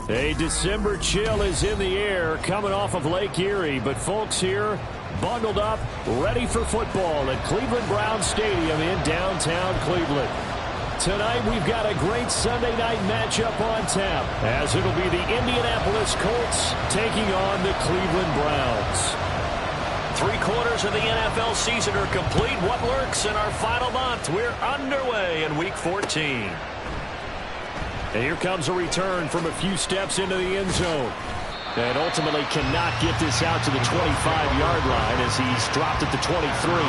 A December chill is in the air coming off of Lake Erie, but folks here bundled up, ready for football at Cleveland Browns Stadium in downtown Cleveland. Tonight we've got a great Sunday night matchup on tap, as it'll be the Indianapolis Colts taking on the Cleveland Browns. 3/4 of the NFL season are complete. What lurks in our final month? We're underway in Week 14. And here comes a return from a few steps into the end zone. And ultimately cannot get this out to the 25-yard line as he's dropped at the 23.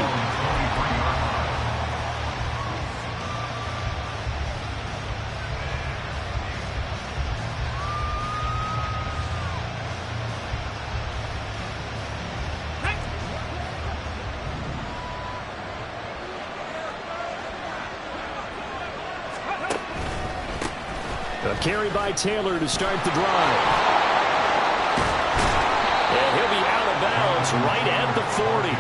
A carry by Taylor to start the drive. And he'll be out of bounds right at the 40.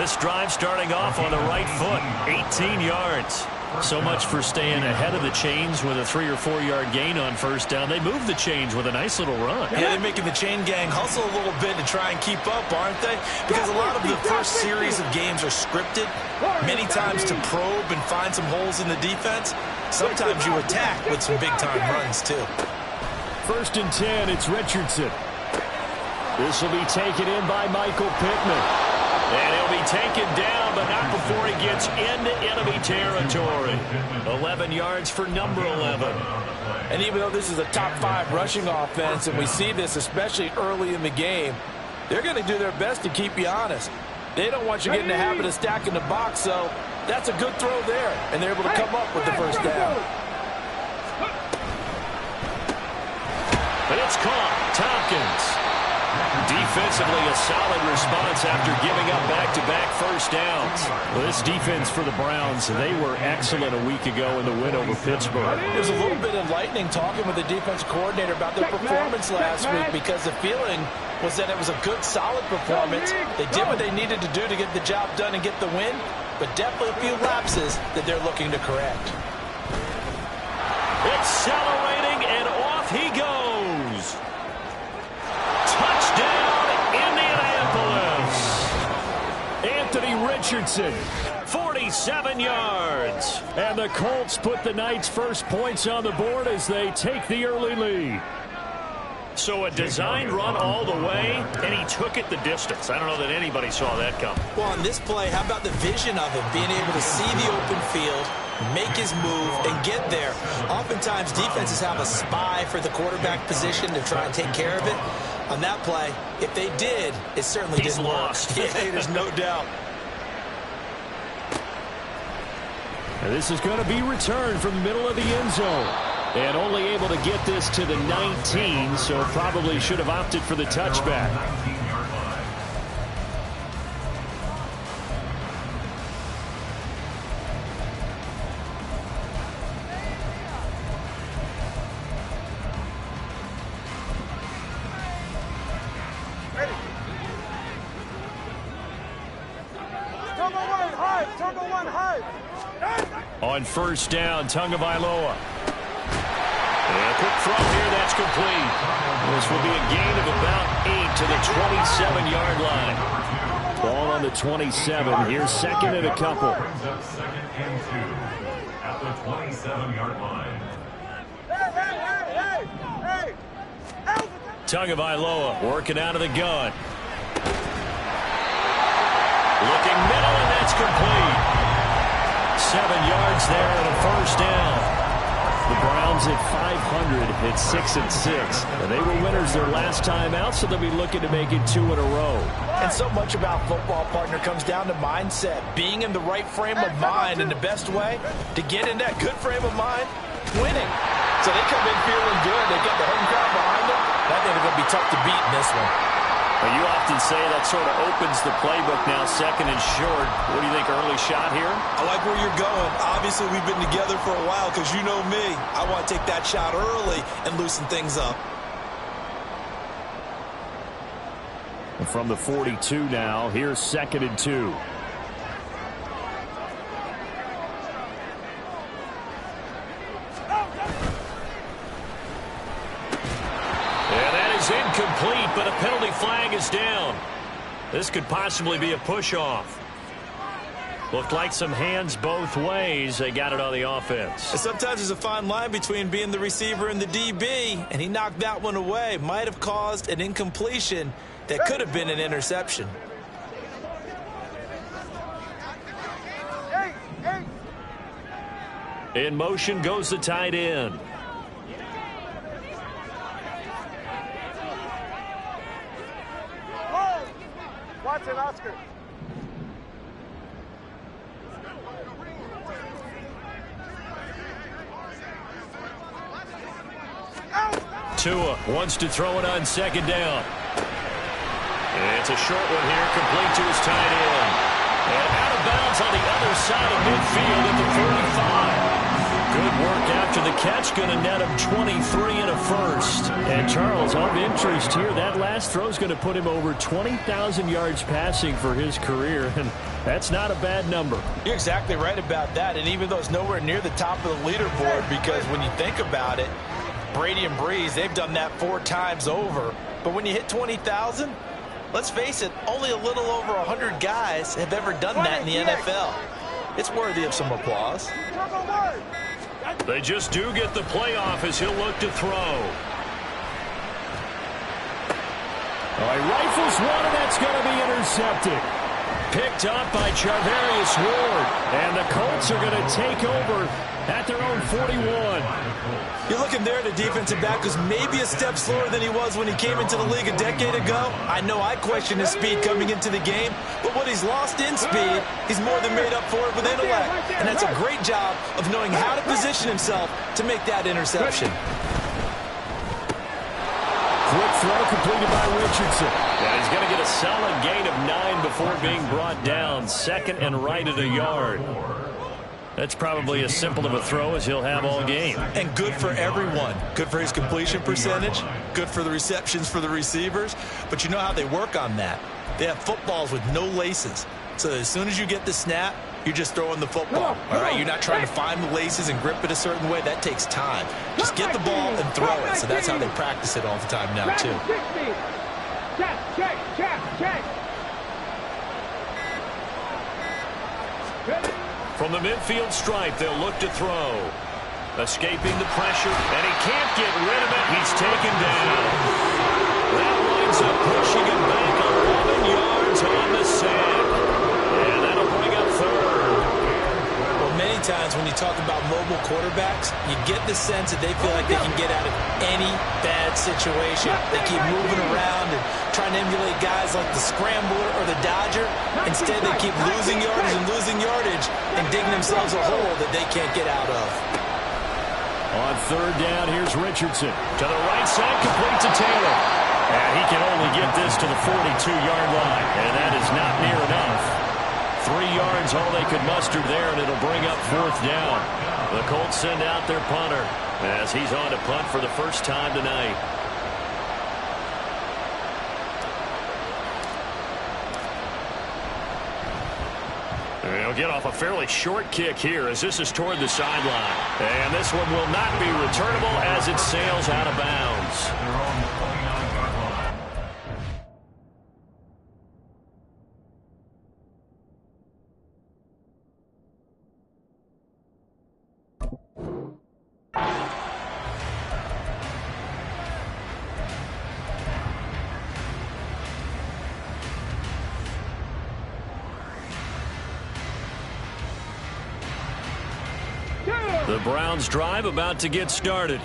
This drive starting off on the right foot, 18 yards. So much for staying ahead of the chains with a 3- or 4-yard gain on first down. They moved the chains with a nice little run. Yeah, they're making the chain gang hustle a little bit to try and keep up, aren't they? Because a lot of the first series of games are scripted, many times to probe and find some holes in the defense. Sometimes you attack with some big-time runs, too. 1st and 10, it's Richardson. This will be taken in by Michael Pittman. And he'll be taken down, but not before he gets into enemy territory. 11 yards for number 11. And even though this is a top 5 rushing offense, and we see this especially early in the game, they're going to do their best to keep you honest. They don't want you getting the habit of stacking the box, so that's a good throw there, and they're able to come up with the first down. But it's caught. Tompkins. Defensively, a solid response after giving up back-to-back first downs. Well, this defense for the Browns, they were excellent a week ago in the win over Pittsburgh. It was a little bit enlightening talking with the defense coordinator about their performance last week, because the feeling was that it was a good, solid performance. They did what they needed to do to get the job done and get the win, but definitely a few lapses that they're looking to correct. Accelerating, and off he goes. Touchdown, Indianapolis. Anthony Richardson, 47 yards. And the Colts put the night's first points on the board as they take the early lead. So a designed run all the way, and he took it the distance. I don't know that anybody saw that come. Well, on this play, how about the vision of him, being able to see the open field, make his move, and get there. Oftentimes, defenses have a spy for the quarterback position to try and take care of it. On that play, if they did, it certainly didn't lost. work. Yeah, there's no doubt. And this is going to be returned from the middle of the end zone. And only able to get this to the 19, so probably should have opted for the touchback. On first down, Tagovailoa. And a quick throw here, that's complete. This will be a gain of about 8 to the 27-yard line. Ball on the 27. Here's 2nd and a couple. 2nd and 2 at the 27-yard line. Tagovailoa working out of the gun. Looking middle, and that's complete. 7 yards there and a first down. The Browns at 500 at 6-6. And they were winners their last time out, so they'll be looking to make it 2 in a row. And so much about football, partner, comes down to mindset. Being in the right frame of mind, and the best way to get in that good frame of mind, winning. So they come in feeling good. They got the home crowd behind them. I think they're going to be tough to beat in this one. Well, you often say that sort of opens the playbook now, 2nd and short. What do you think, early shot here? I like where you're going. Obviously, we've been together for a while because you know me. I want to take that shot early and loosen things up. And from the 42 now, here's 2nd and 2. is incomplete, but a penalty flag is down. This could possibly be a push-off. Looked like some hands both ways. They got it on the offense. And sometimes there's a fine line between being the receiver and the DB, and he knocked that one away. Might have caused an incompletion that could have been an interception. In motion goes the tight end. Watson, Oscar. Tua wants to throw it on second down. And it's a short one here, complete to his tight end. And out of bounds on the other side of midfield at the 35. Good work after the catch, going to net him 23 and a first. And Charles, of interest here, that last throw is going to put him over 20,000 yards passing for his career, and that's not a bad number. You're exactly right about that, and even though it's nowhere near the top of the leaderboard, because when you think about it, Brady and Breeze, they've done that 4 times over. But when you hit 20,000, let's face it, only a little over 100 guys have ever done that in the NFL. It's worthy of some applause. They just do get the playoff as he'll look to throw. All right, rifles one, and that's going to be intercepted. Picked up by Charvarius Ward. And the Colts are going to take over at their own 41. You're looking there at a defensive back who's maybe a step slower than he was when he came into the league a decade ago. I know I questioned his speed coming into the game, but what he's lost in speed, he's more than made up for it with intellect. And that's a great job of knowing how to position himself to make that interception. Quick throw completed by Richardson. Yeah, he's going to get a solid gain of 9 before being brought down. Second and right at a yard. That's probably as simple of a throw as he'll have all game. And good for everyone. Good for his completion percentage. Good for the receptions for the receivers. But you know how they work on that. They have footballs with no laces. So as soon as you get the snap, you're just throwing the football. All right, you're not trying to find the laces and grip it a certain way. That takes time. Just get the ball and throw it. So that's how they practice it all the time now, too. From the midfield stripe, they'll look to throw. Escaping the pressure, and he can't get rid of it. He's taken down. That winds up pushing him back 11 yards on the sack. And that'll bring up third. Well, many times when you talk about mobile quarterbacks, you get the sense that they feel like they can get out of any bad situation. They keep moving around and trying to emulate guys like the Scrambler or the Dodger. Instead, they keep losing yardage and digging themselves a hole that they can't get out of. On third down, here's Richardson. To the right side, complete to Taylor. And he can only get this to the 42-yard line, and that is not near enough. 3 yards, all they could muster there, and it'll bring up fourth down. The Colts send out their punter as he's on to punt for the first time tonight. He'll get off a fairly short kick here as this is toward the sideline. And this one will not be returnable as it sails out of bounds. Their own 29-yard line. The Browns drive about to get started.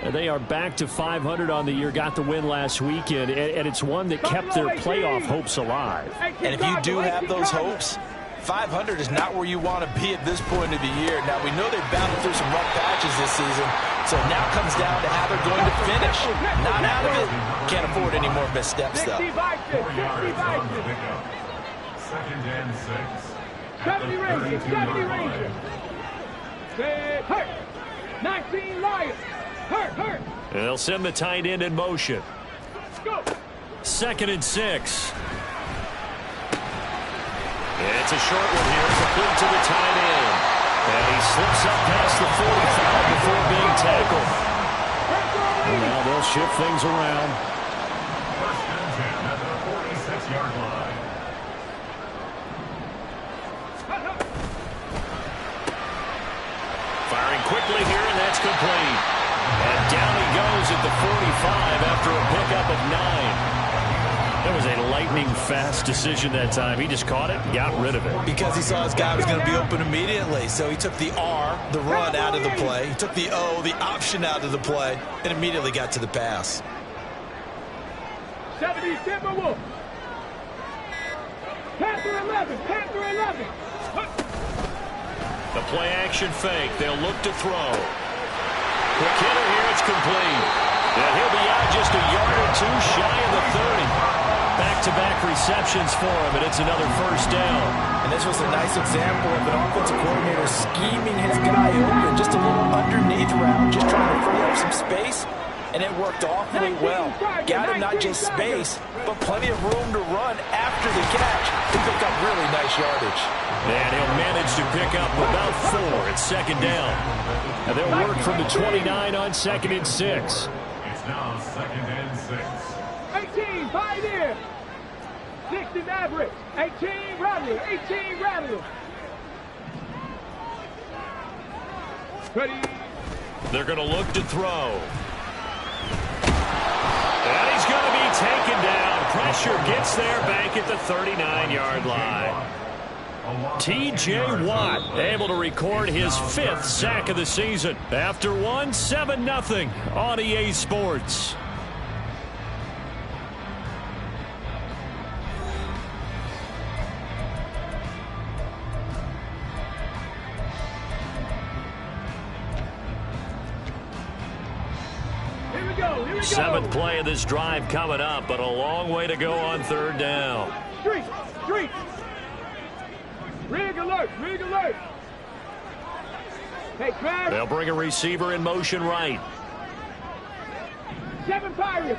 And they are back to 500 on the year, got the win last weekend, and it's one that kept their playoff hopes alive. And if you do have those hopes, 500 is not where you want to be at this point of the year. Now, we know they've battled through some rough patches this season, so it now comes down to how they're going to finish. Not out of it. Can't afford any more missteps, though. 4 yards on the pickup. Second and 6. At the 32-yard line. Hurt. 19 Lions. Hurt. And they'll send the tight end in motion. Go. Second and 6. It's a short one here, complete to the tight end. And he slips up past the 45 before being tackled. And now they'll shift things around. 6-yard line. Firing quickly here, and that's complete. And down he goes at the 45 after a pickup of 9. That was a lightning-fast decision that time. He just caught it, got rid of it. Because he saw his guy was going to be open immediately. So he took the R, the run, out of the play. He took the O, the option, out of the play, and immediately got to the pass. 70 Timberwolves. Panther 11. Panther 11. The play-action fake. They'll look to throw. Quick hitter here. It's complete. And he'll be out just a yard or two shy of the 30. Back-to-back receptions for him, and it's another first down. And this was a nice example of an offensive coordinator scheming his guy open, just a little underneath route, just trying to free up some space, and it worked awfully well. Got him not just space, but plenty of room to run after the catch to pick up really nice yardage. And he'll manage to pick up about 4 at second down. And they'll work from the 29 on 2nd and 6. It's now 2nd and 6. 18 Pioneer. 60 Maverick. 18 Rattler. 18 Rattler. Ready. They're going to look to throw. And he's going to be taken down. Pressure gets there back at the 39-yard line. T.J. Watt able to record his 5th sack of the season. After one, 7-0 on EA Sports. Here we go. 7th play of this drive coming up, but a long way to go on 3rd down. Street. Rig alert. Hey, Trav. They'll bring a receiver in motion right. 7 Pirates.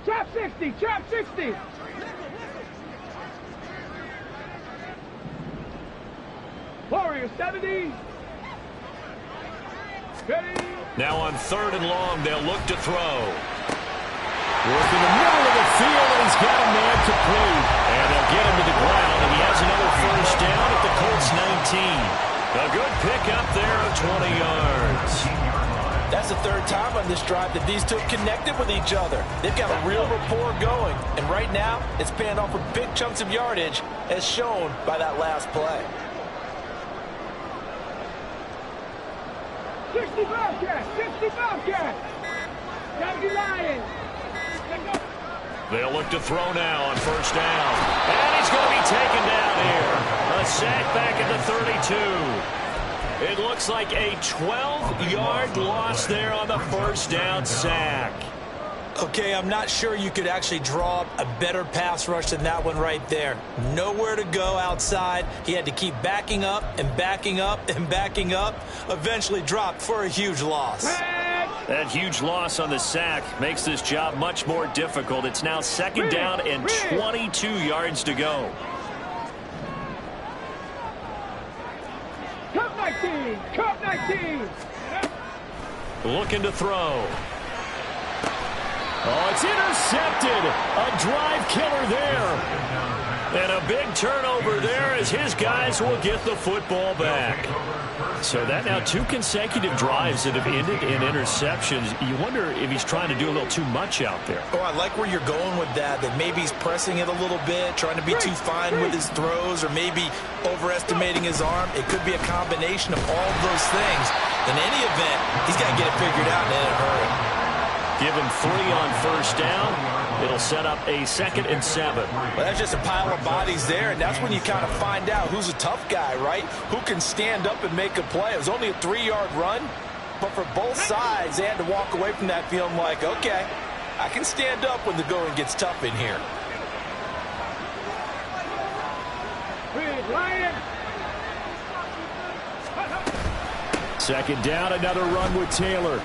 Trap 60. Warriors 70. Ready. Now on 3rd and long, they'll look to throw. Work in the middle of the field, and he's got a man complete. And they'll get him to the ground, and he has another first down at the Colts 19. A good pickup there of 20 yards. That's the 3rd time on this drive that these two connected with each other. They've got a real rapport going, and right now it's paying off for big chunks of yardage, as shown by that last play. 60 Bobcat. 70 Lions. They'll look to throw now on 1st down. And he's going to be taken down here. A sack back at the 32. It looks like a 12-yard loss there on the 1st down sack. Okay, I'm not sure you could actually draw up a better pass rush than that one right there. Nowhere to go outside. He had to keep backing up and backing up and backing up. Eventually dropped for a huge loss. That huge loss on the sack makes this job much more difficult. It's now 2nd down and 22 yards to go. Cup 19. Looking to throw. Oh, it's intercepted. A drive killer there. And a big turnover there as his guys will get the football back. So that now 2 consecutive drives that have ended in interceptions. You wonder if he's trying to do a little too much out there. Oh, I like where you're going with that maybe he's pressing it a little bit, trying to be too fine with his throws, or maybe overestimating his arm. It could be a combination of all of those things. In any event, he's got to get it figured out in a hurry. Give him 3 on 1st down. It'll set up a 2nd and 7. Well, that's just a pile of bodies there, and that's when you kind of find out who's a tough guy, right? Who can stand up and make a play. It was only a 3-yard run, but for both sides, they had to walk away from that feeling like, okay, I can stand up when the going gets tough in here. Lion. 2nd down, another run with Taylor.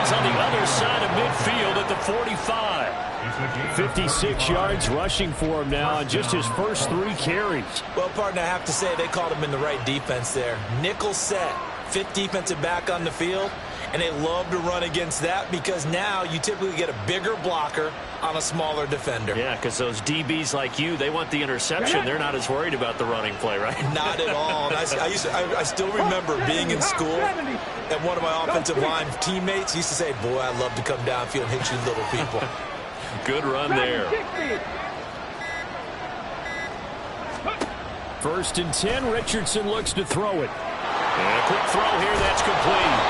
On the other side of midfield at the 45. 56 yards rushing for him now on just his first 3 carries. Well, partner, I have to say they called him in the right defense there. Nickel set. fifth defensive back on the field, and they love to run against that because now you typically get a bigger blocker on a smaller defender. Yeah, because those DBs like you, they want the interception. They're not as worried about the running play, right? Not at all. And I still remember being in school, and one of my offensive line teammates used to say, boy, I love to come downfield and hit you little people. Good run there. 1st and 10. Richardson looks to throw it. And a quick throw here. That's complete.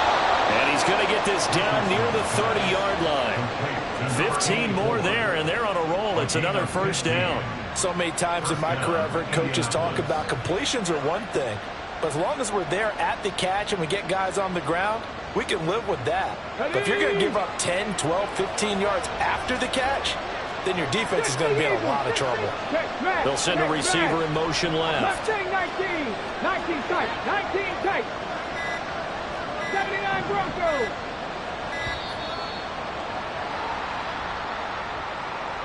And he's going to get this down near the 30-yard line. 15 more there, and they're on a roll. It's another first down. So many times in my career, I've heard coaches talk about completions are one thing. But as long as we're there at the catch and we get guys on the ground, we can live with that. But if you're going to give up 10, 12, 15 yards after the catch, then your defense is going to be in a lot of trouble. They'll send a receiver in motion left. 19 tight, 19 tight. 79 Broncos.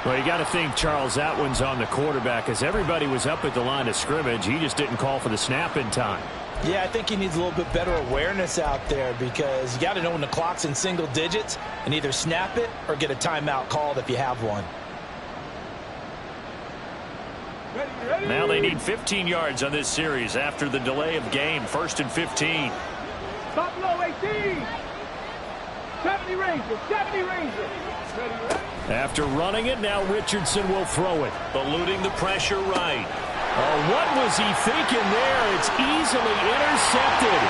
Well, you got to think, Charles, that one's on the quarterback as everybody was up at the line of scrimmage. He just didn't call for the snap in time. Yeah, I think he needs a little bit better awareness out there because you got to know when the clock's in single digits and either snap it or get a timeout called if you have one. Now they need 15 yards on this series after the delay of game. 1st and 15. Buffalo 18. 70 Rangers, 70 Rangers. After running it, now Richardson will throw it. Eluding the pressure right. Oh, what was he thinking there? It's easily intercepted.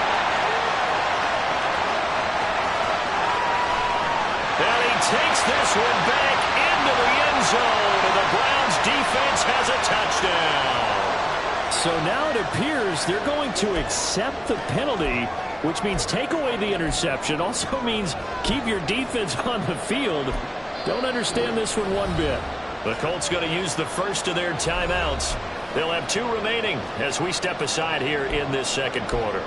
And he takes this one back into the end zone, and the Browns defense has a touchdown. So now it appears they're going to accept the penalty, which means take away the interception. Also means keep your defense on the field. Don't understand this one bit. The Colts going to use the first of their timeouts. They'll have 2 remaining as we step aside here in this second quarter.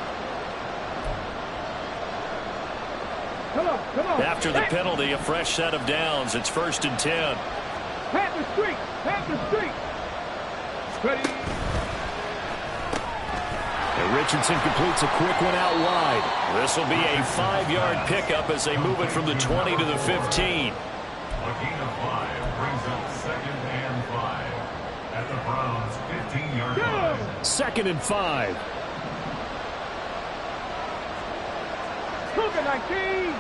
Come on. After the penalty, a fresh set of downs. It's 1st and 10. Panther Street. Ready. And Richardson completes a quick one out wide. This will be a 5-yard pickup as they move it from the 20 to the 15. A gain of 5 brings up 2nd and 5 at the Browns' 15-yard line. 2nd and 5. Cougar 19.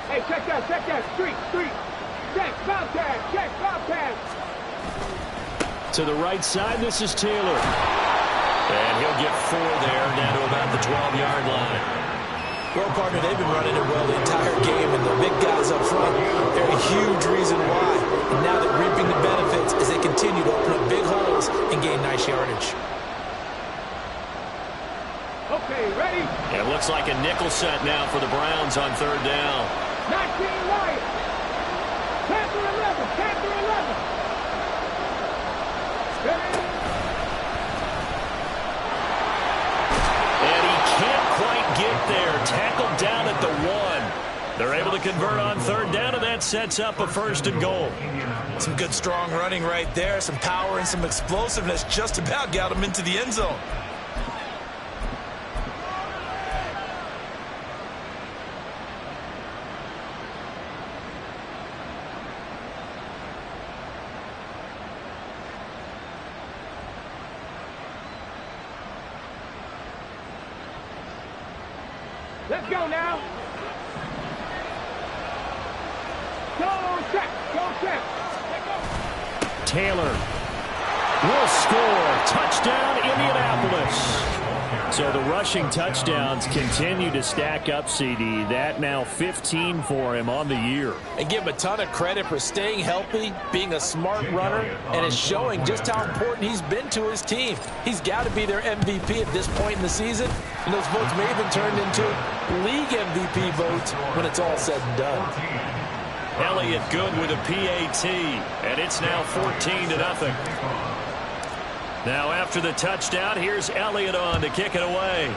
Hey, check that. Street. Check, Bobcat. To the right side, this is Taylor. And he'll get 4 there, down to about the 12-yard line. Well, partner, they've been running it well the entire game, and the big guys up front, they're a huge reason why. And now they're reaping the benefits as they continue to open up big holes and gain nice yardage. Okay, ready? It looks like a nickel set now for the Browns on 3rd down. 19 Lions. Panther 11. Ready? And he can't quite get there. Tackled down at the 1. They're able to convert on 3rd down, and that sets up a 1st and goal. Some good, strong running right there. Some power and some explosiveness just about got them into the end zone. Let's go now. Go check. Taylor will score. Touchdown, Indianapolis. So the rushing touchdowns continue to stack up, CD. That now 15 for him on the year. And give him a ton of credit for staying healthy, being a smart runner, and is showing just how important he's been to his team. He's got to be their MVP at this point in the season, and those votes may have been turned into league MVP votes when it's all said and done. Elliott good with a PAT, and it's now 14-0. Now after the touchdown, here's Elliott on to kick it away.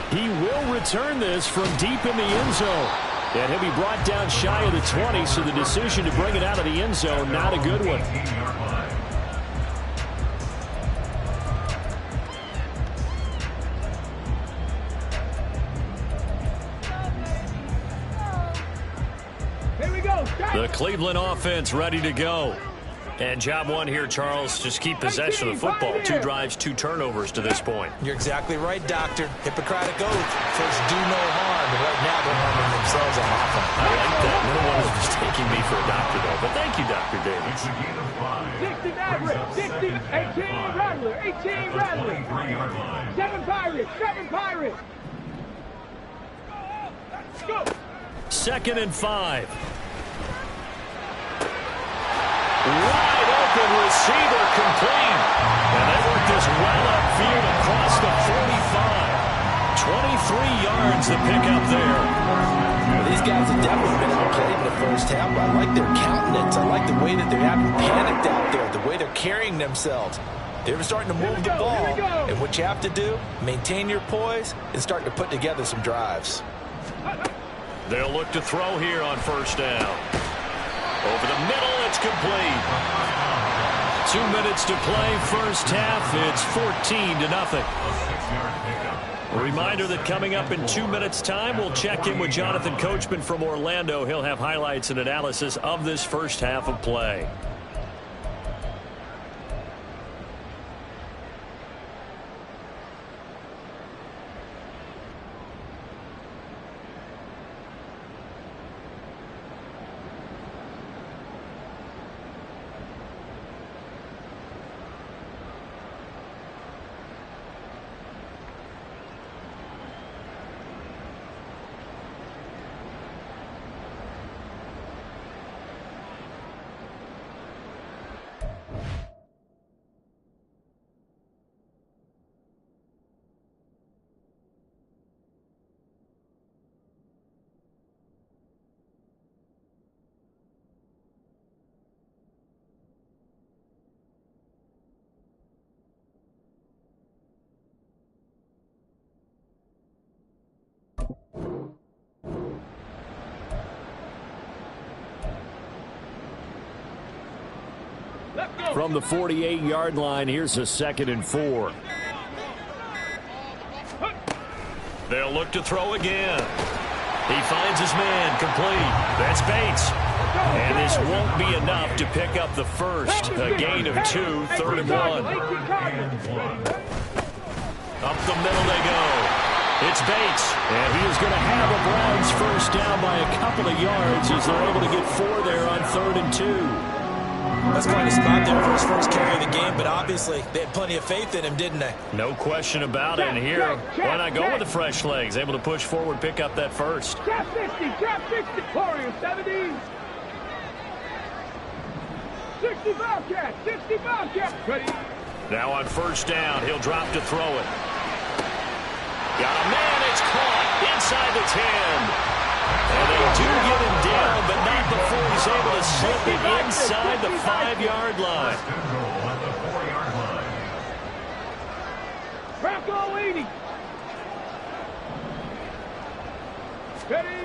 He will return this from deep in the end zone. And he'll be brought down shy of the 20, so the decision to bring it out of the end zone, not a good one. The Cleveland offense ready to go. And job one here, Charles, just keep possession of the football. 2 drives, 2 turnovers to this point. You're exactly right, Doctor. Hippocratic oath. First, do no harm. And right now, they're harming themselves on offense. I like that. No one is mistaking me for a doctor, though. But thank you, Dr. Davis. 60 Maverick, 60, 18 Rattler, 18 Rattler. 7 Pirates, 7 Pirates. Go. 2nd and 5. Wide open receiver complete. And they work this well upfield across the 45. 23 yards to pick up there. Well, these guys have definitely been outplayed in the first half, but I like their countenance. I like the way that they haven't panicked out there, the way they're carrying themselves. They're starting to move the ball. And what you have to do, maintain your poise and start to put together some drives. They'll look to throw here on 1st down. Over the middle, it's complete. 2 minutes to play, first half. It's 14-0. A reminder that coming up in 2 minutes' time, we'll check in with Jonathan Coachman from Orlando. He'll have highlights and analysis of this first half of play. From the 48-yard line, here's a 2nd and 4. They'll look to throw again. He finds his man, complete. That's Bates. And this won't be enough to pick up the first. A gain of 2, 3rd and 1. Up the middle they go. It's Bates. And he is going to have a Browns first down by a couple of yards as they're able to get 4 there on 3rd and 2. That's quite a spot there for his first carry of the game, but obviously they had plenty of faith in him, didn't they? No question about it. And here, why not go with the fresh legs? Able to push forward, pick up that first. Trap 60, trap 60. Warriors 70. 60 Bobcat, 60 Bobcat. Ready. Now on 1st down, he'll drop to throw it. Got a man, it's caught inside the 10. And they do get him down, but not before he's able to slip it inside the 5-yard line. Rocco 80. Ready.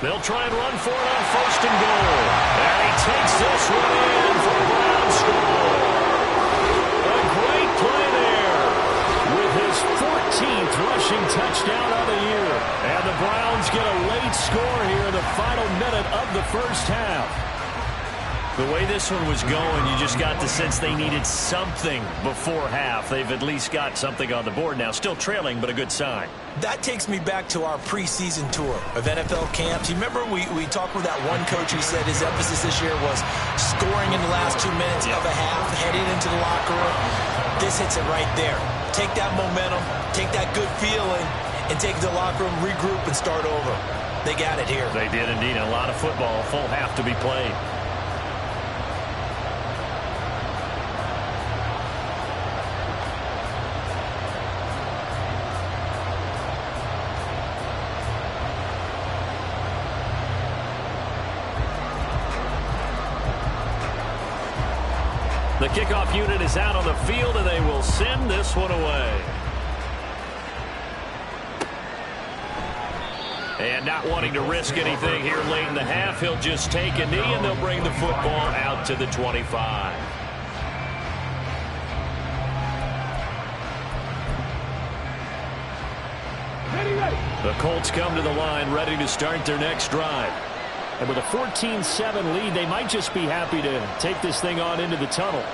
They'll try and run for it on 1st and goal. And he takes this one in for a Brown score. A great play there with his 14th rushing touchdown of the year. And the Browns get a late score here in the final minute of the first half. The way this one was going, you just got the sense they needed something before half. They've at least got something on the board now. Still trailing, but a good sign. That takes me back to our preseason tour of NFL camps. You remember we talked with that one coach who said his emphasis this year was scoring in the last 2 minutes of a half, heading into the locker room. This hits it right there. Take that momentum, take that good feeling, and take it to the locker room, regroup, and start over. They got it here. They did indeed. A lot of football, full half to be played. The kickoff unit is out on the field, and they will send this one away. And not wanting to risk anything here late in the half, he'll just take a knee, and they'll bring the football out to the 25. Ready, ready. The Colts come to the line, ready to start their next drive. And with a 14-7 lead, they might just be happy to take this thing on into the tunnel.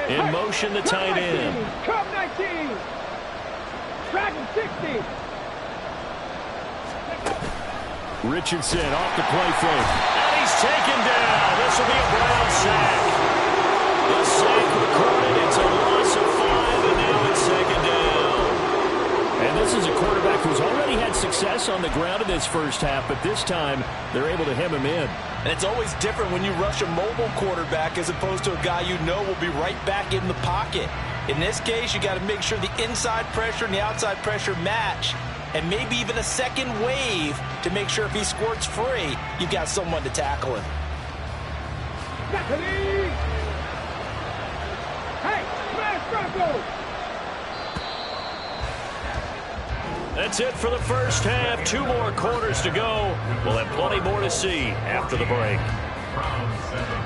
In motion, the tight end. Come 19. Dragon 60. Richardson off the play fake. And he's taken down. This will be a Brown sack. The sack recorded. It's a loss of 5, and now it's second down. And this is a quarterback who's already had success on the ground in this first half, but this time they're able to hem him in. And it's always different when you rush a mobile quarterback as opposed to a guy you know will be right back in the pocket. In this case, you got to make sure the inside pressure and the outside pressure match, and maybe even a second wave to make sure if he squirts free, you've got someone to tackle him. Hey, smash Bronco! That's it for the first half. 2 more quarters to go. We'll have plenty more to see after the break. Round 7.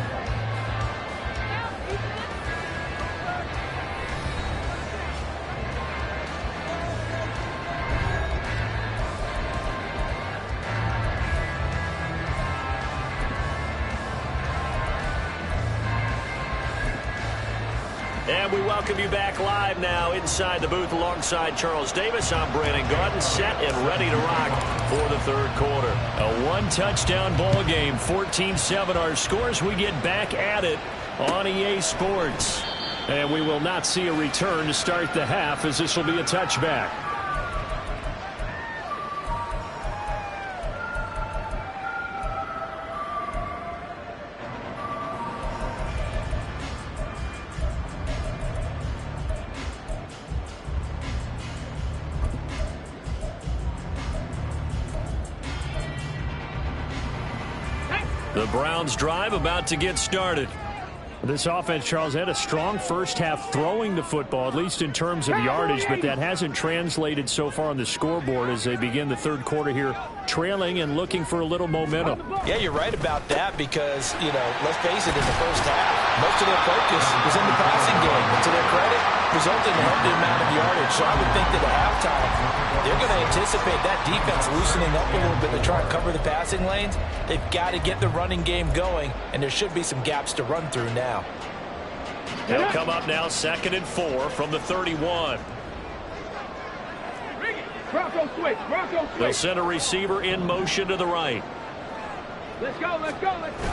And we welcome you back live now inside the booth alongside Charles Davis. I'm Brandon Gaudin, set and ready to rock for the third quarter. A one-touchdown ball game, 14-7 our scores. We get back at it on EA Sports. And we will not see a return to start the half, as this will be a touchback. The Browns drive about to get started. This offense, Charles, had a strong first half throwing the football, at least in terms of yardage, but that hasn't translated so far on the scoreboard as they begin the third quarter here, trailing and looking for a little momentum. Yeah, you're right about that because, you know, let's face it, in the first half, most of their focus was in the passing game. And to their credit, resulted in a healthy amount of yardage. So I would think that at halftime, they're going to anticipate that defense loosening up a little bit to try and cover the passing lanes. They've got to get the running game going, and there should be some gaps to run through now. They'll come up now 2nd and 4 from the 31. Bronco switch. Bronco switch. They'll send a receiver in motion to the right. Let's go. Let's go. Let's go.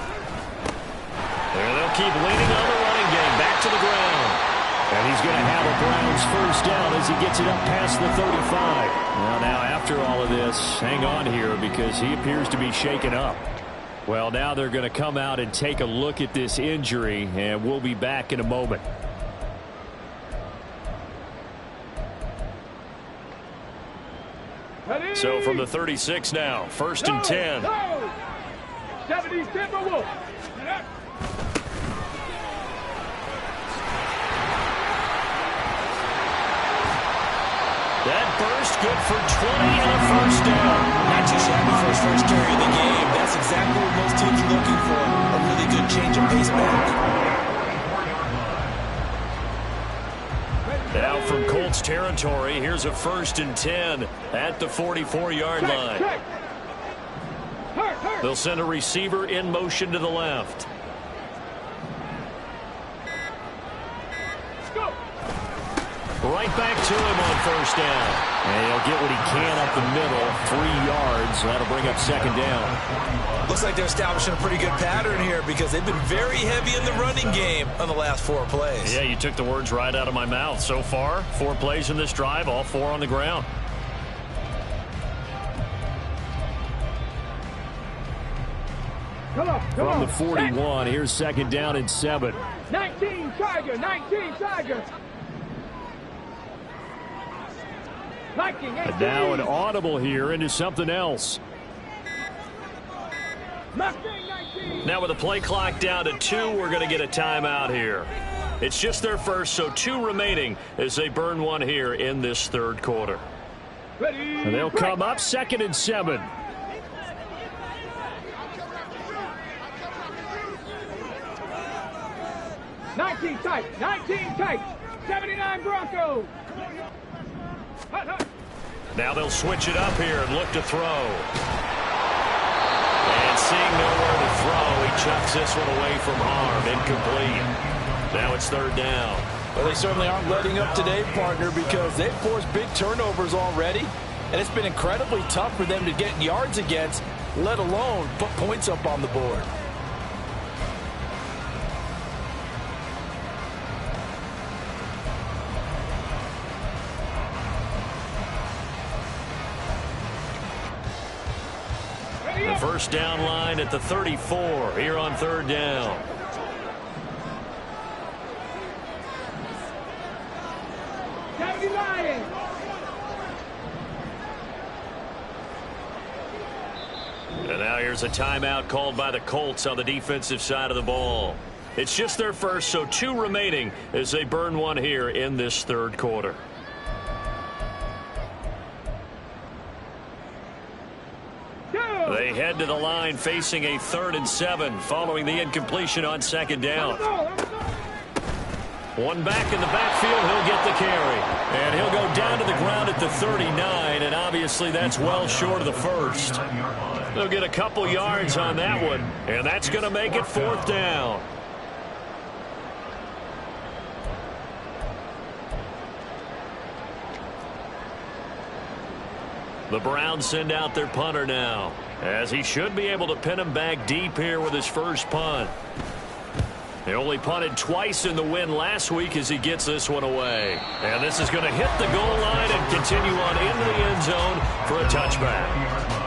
There they'll keep leaning on the running game. Back to the ground. And he's going to have a Browns first down as he gets it up past the 35. Well, now after all of this, hang on here because he appears to be shaken up. Well, now they're going to come out and take a look at this injury, and we'll be back in a moment. So from the 36 now, 1st and 10. 70 Timberwolves. That burst good for 20 and a first down. Not too shabby for his first carry of the game. That's exactly what most teams are looking for. A really good change of pace back. Now from Colts territory, here's a 1st and 10 at the 44-yard line. They'll send a receiver in motion to the left. Right back to him on 1st down. And he'll get what he can up the middle, 3 yards. That'll bring up 2nd down. Looks like they're establishing a pretty good pattern here because they've been very heavy in the running game on the last 4 plays. Yeah, you took the words right out of my mouth. So far, 4 plays in this drive, all 4 on the ground. From the 41, here's 2nd down and 7. 19 Tiger. 19 Tiger. And now an audible here into something else. Now with the play clock down to 2, we're going to get a timeout here. It's just their first, so 2 remaining as they burn 1 here in this third quarter. And they'll come up 2nd and 7. Nineteen tight. 79 Broncos. Now they'll switch it up here and look to throw. And seeing nowhere to throw, he chucks this one away from harm. Incomplete. Now it's third down. Well, they certainly aren't letting up today, partner, because they've forced big turnovers already, and it's been incredibly tough for them to get yards against, let alone put points up on the board. The first down line at the 34 here on third down. And now here's a timeout called by the Colts on the defensive side of the ball. It's just their first, so 2 remaining as they burn one here in this third quarter. They head to the line facing a 3rd and 7 following the incompletion on second down. One back in the backfield, he'll get the carry. And he'll go down to the ground at the 39, and obviously that's well short of the first. They'll get a couple yards on that one, and that's going to make it 4th down. The Browns send out their punter now, as he should be able to pin him back deep here with his first punt. He only punted twice in the win last week as he gets this one away. And this is going to hit the goal line and continue on into the end zone for a touchback.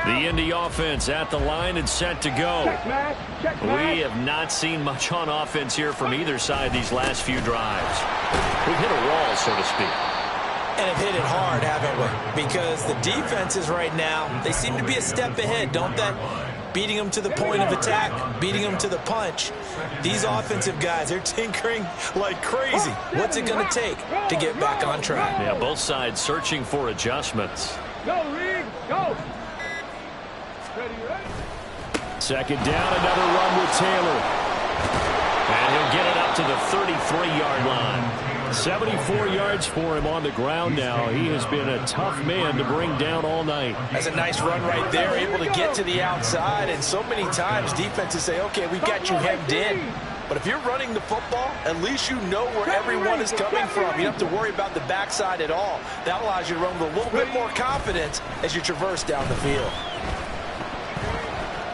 The Indy offense at the line and set to go. We have not seen much on offense here from either side these last few drives. We've hit a wall, so to speak. And have hit it hard, haven't we? Because the defenses right now, they seem to be a step ahead, don't they? Beating them to the point of attack, beating them to the punch. These offensive guys, they're tinkering like crazy. What's it going to take to get back on track? Yeah, both sides searching for adjustments. Go, Reed, go. Second down, another run with Taylor. And he'll get it up to the 33-yard line. 74 yards for him on the ground now. He has been a tough man to bring down all night. That's a nice run right there, able to get to the outside. And so many times defenses say, okay, we've got you hemmed in. But if you're running the football, at least you know where everyone is coming from. You don't have to worry about the backside at all. That allows you to run with a little bit more confidence as you traverse down the field.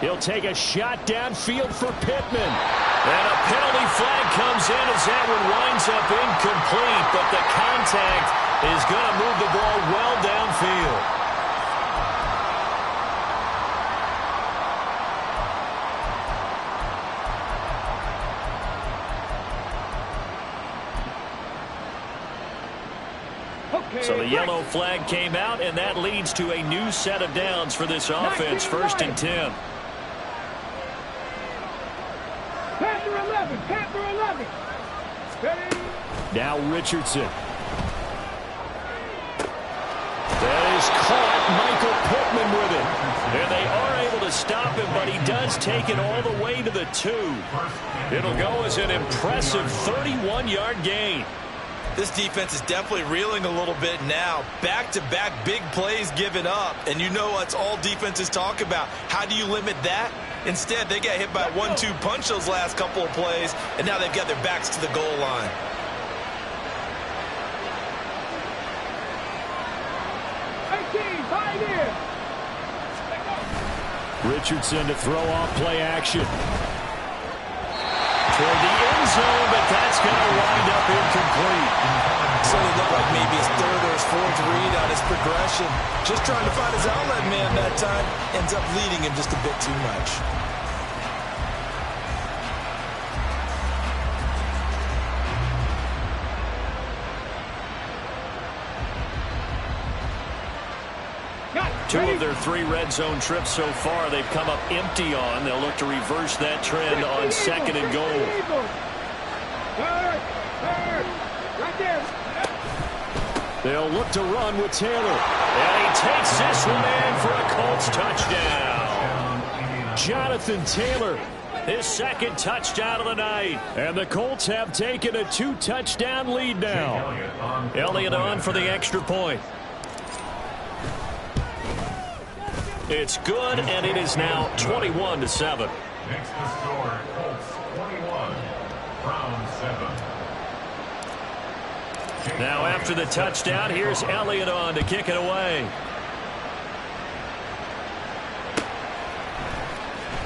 He'll take a shot downfield for Pittman. And a penalty flag comes in as that one winds up incomplete, but the contact is going to move the ball well downfield. So the yellow flag came out, and that leads to a new set of downs for this offense. 1st and 10. Panther 11, Panther 11. Ready? Now Richardson. That is caught. Michael Pittman with it. And they are able to stop him, but he does take it all the way to the 2. It'll go as an impressive 31-yard gain. This defense is definitely reeling a little bit now. Back-to-back big plays given up. And you know what's all defenses talk about. How do you limit that? Instead, they got hit by a 1-2 punch those last couple of plays, and now they've got their backs to the goal line. Richardson to throw off play action. Toward the end zone, but that's going to wind up incomplete. So it looked like maybe his 3rd or his 4th read on his progression. Just trying to find his outlet man that time. Ends up leading him just a bit too much. Two of their 3 red zone trips so far they've come up empty on. They'll look to reverse that trend on 2nd and goal. Third. Right there. They'll look to run with Taylor. And he takes this one in for a Colts touchdown. Jonathan Taylor, His second touchdown of the night. and the Colts have taken a 2-touchdown lead now. Elliott on for the extra point. It's good, and it is now 21-7. Next to score, Colts 21, Browns 7. Now after the touchdown, here's Elliott on to kick it away.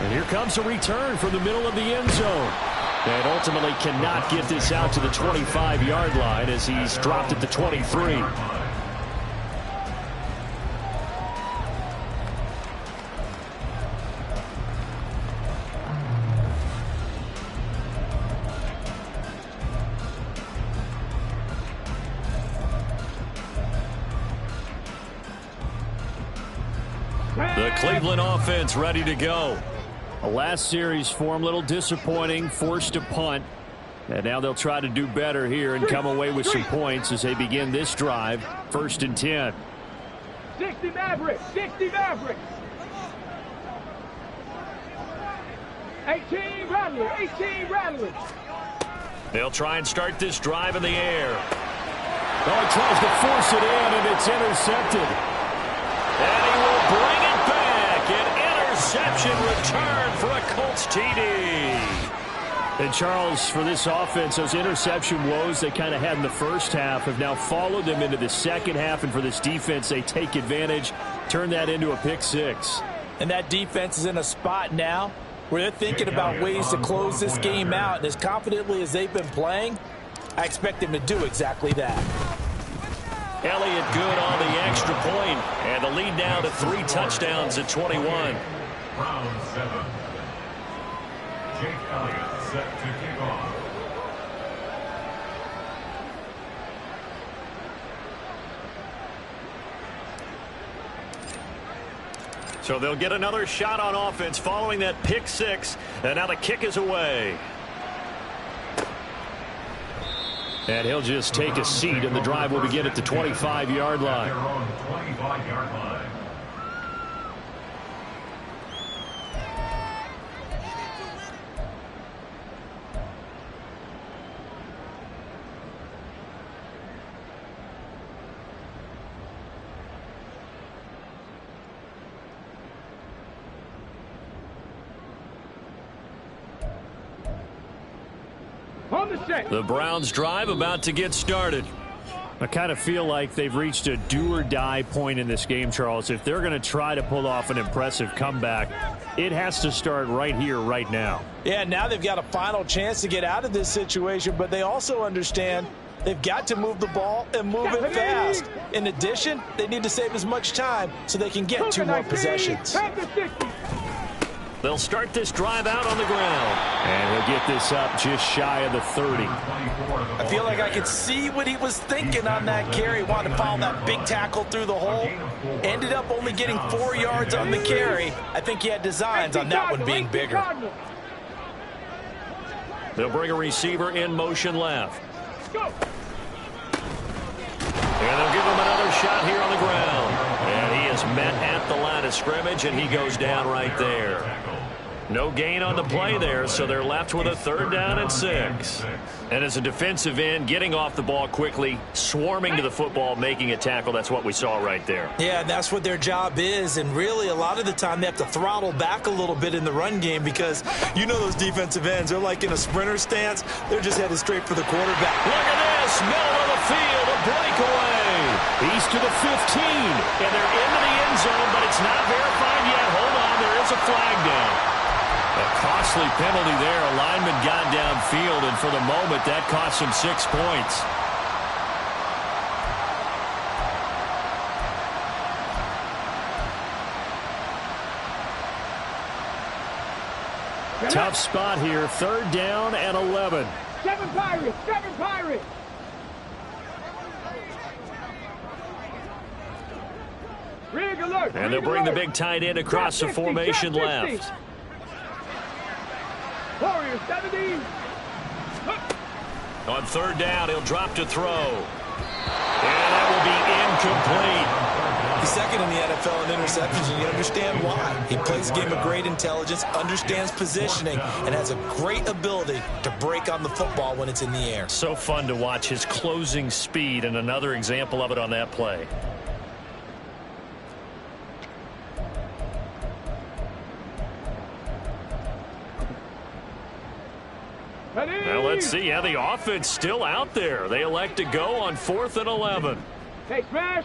And here comes a return from the middle of the end zone. And ultimately cannot get this out to the 25-yard line as he's dropped at the 23. The Cleveland offense ready to go. A last series form a little disappointing, forced a punt. And now they'll try to do better here and come away with some points as they begin this drive. 1st and 10. 60 Mavericks. 60 Mavericks. 18 Rattler. 18 Rattler. They'll try and start this drive in the air. Oh, he tries to force it in, and it's intercepted. And he will bring it back. An interception return for a Colts TD. And Charles, for this offense, those interception woes they kind of had in the first half have now followed them into the second half. And for this defense, they take advantage, turn that into a pick six. And that defense is in a spot now where they're thinking about ways to close this game out. And as confidently as they've been playing, I expect them to do exactly that. Elliott good on the extra point, and the lead now to 3 touchdowns at 21. Browns 7. Jake Elliott set to kick off. So they'll get another shot on offense following that pick six, and now the kick is away. And he'll just take a seat, and the drive will begin at the 25-yard line. Their own 25-yard line. On the set. The Browns drive about to get started. I kind of feel like they've reached a do-or-die point in this game, Charles. If they're going to try to pull off an impressive comeback, it has to start right here, right now. Yeah, now they've got a final chance to get out of this situation, but they also understand they've got to move the ball and move it fast. In addition, they need to save as much time so they can get 2 more possessions. They'll start this drive out on the ground. And he'll get this up just shy of the 30. I feel like I could see what he was thinking on that carry. Wanted to follow that big tackle through the hole. Ended up only getting 4 yards on the carry. I think he had designs on that one being bigger. They'll bring a receiver in motion left. Go. And they'll give him another shot here on the ground. And he is met at the line of scrimmage, and he goes down right there. No gain on the play there, so they're left with a 3rd down and 6. And as a defensive end, getting off the ball quickly, swarming to the football, making a tackle, that's what we saw right there. Yeah, that's what their job is, and really a lot of the time they have to throttle back a little bit in the run game because you know those defensive ends, they're like in a sprinter stance. They're just headed straight for the quarterback. Look at this, middle of the field, a breakaway. He's to the 15. And they're into the end zone, but it's not verified yet. Hold on, there is a flag down. A costly penalty there. A lineman got downfield, and for the moment, that cost him 6 points. Tough spot here. 3rd down and 11. 7 Pirates. 7 Pirates. Rig alert. And they'll bring the big tight end across the formation left. Warriors 70. On third down, he'll drop to throw. And that will be incomplete. He's second in the NFL in interceptions, and you understand why. He plays a game of great intelligence, understands positioning, and has a great ability to break on the football when it's in the air. So fun to watch his closing speed, and another example of it on that play. Well, let's see how the offense still out there. They elect to go on 4th and 11. Hey, smash.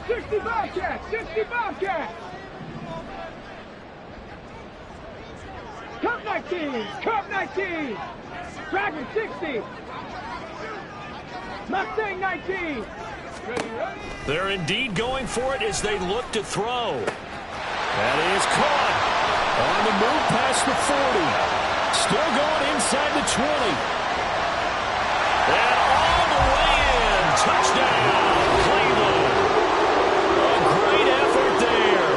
60 Bobcats, 60 Bobcats. Cup 19, Cup 19. Dragon 60. Mustang 19. They're indeed going for it as they look to throw. That is caught. On the move past the 40. Still going inside the 20. And all the way in. Touchdown, Cleveland. A great effort there.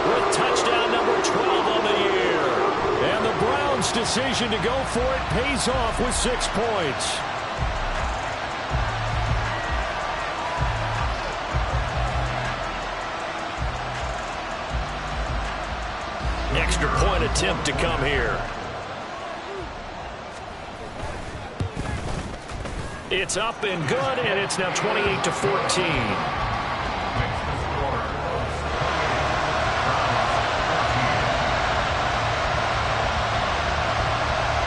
With touchdown number 12 on the year. And the Browns' decision to go for it pays off with 6 points. Extra point attempt to come here. It's up and good, and it's now 28-14.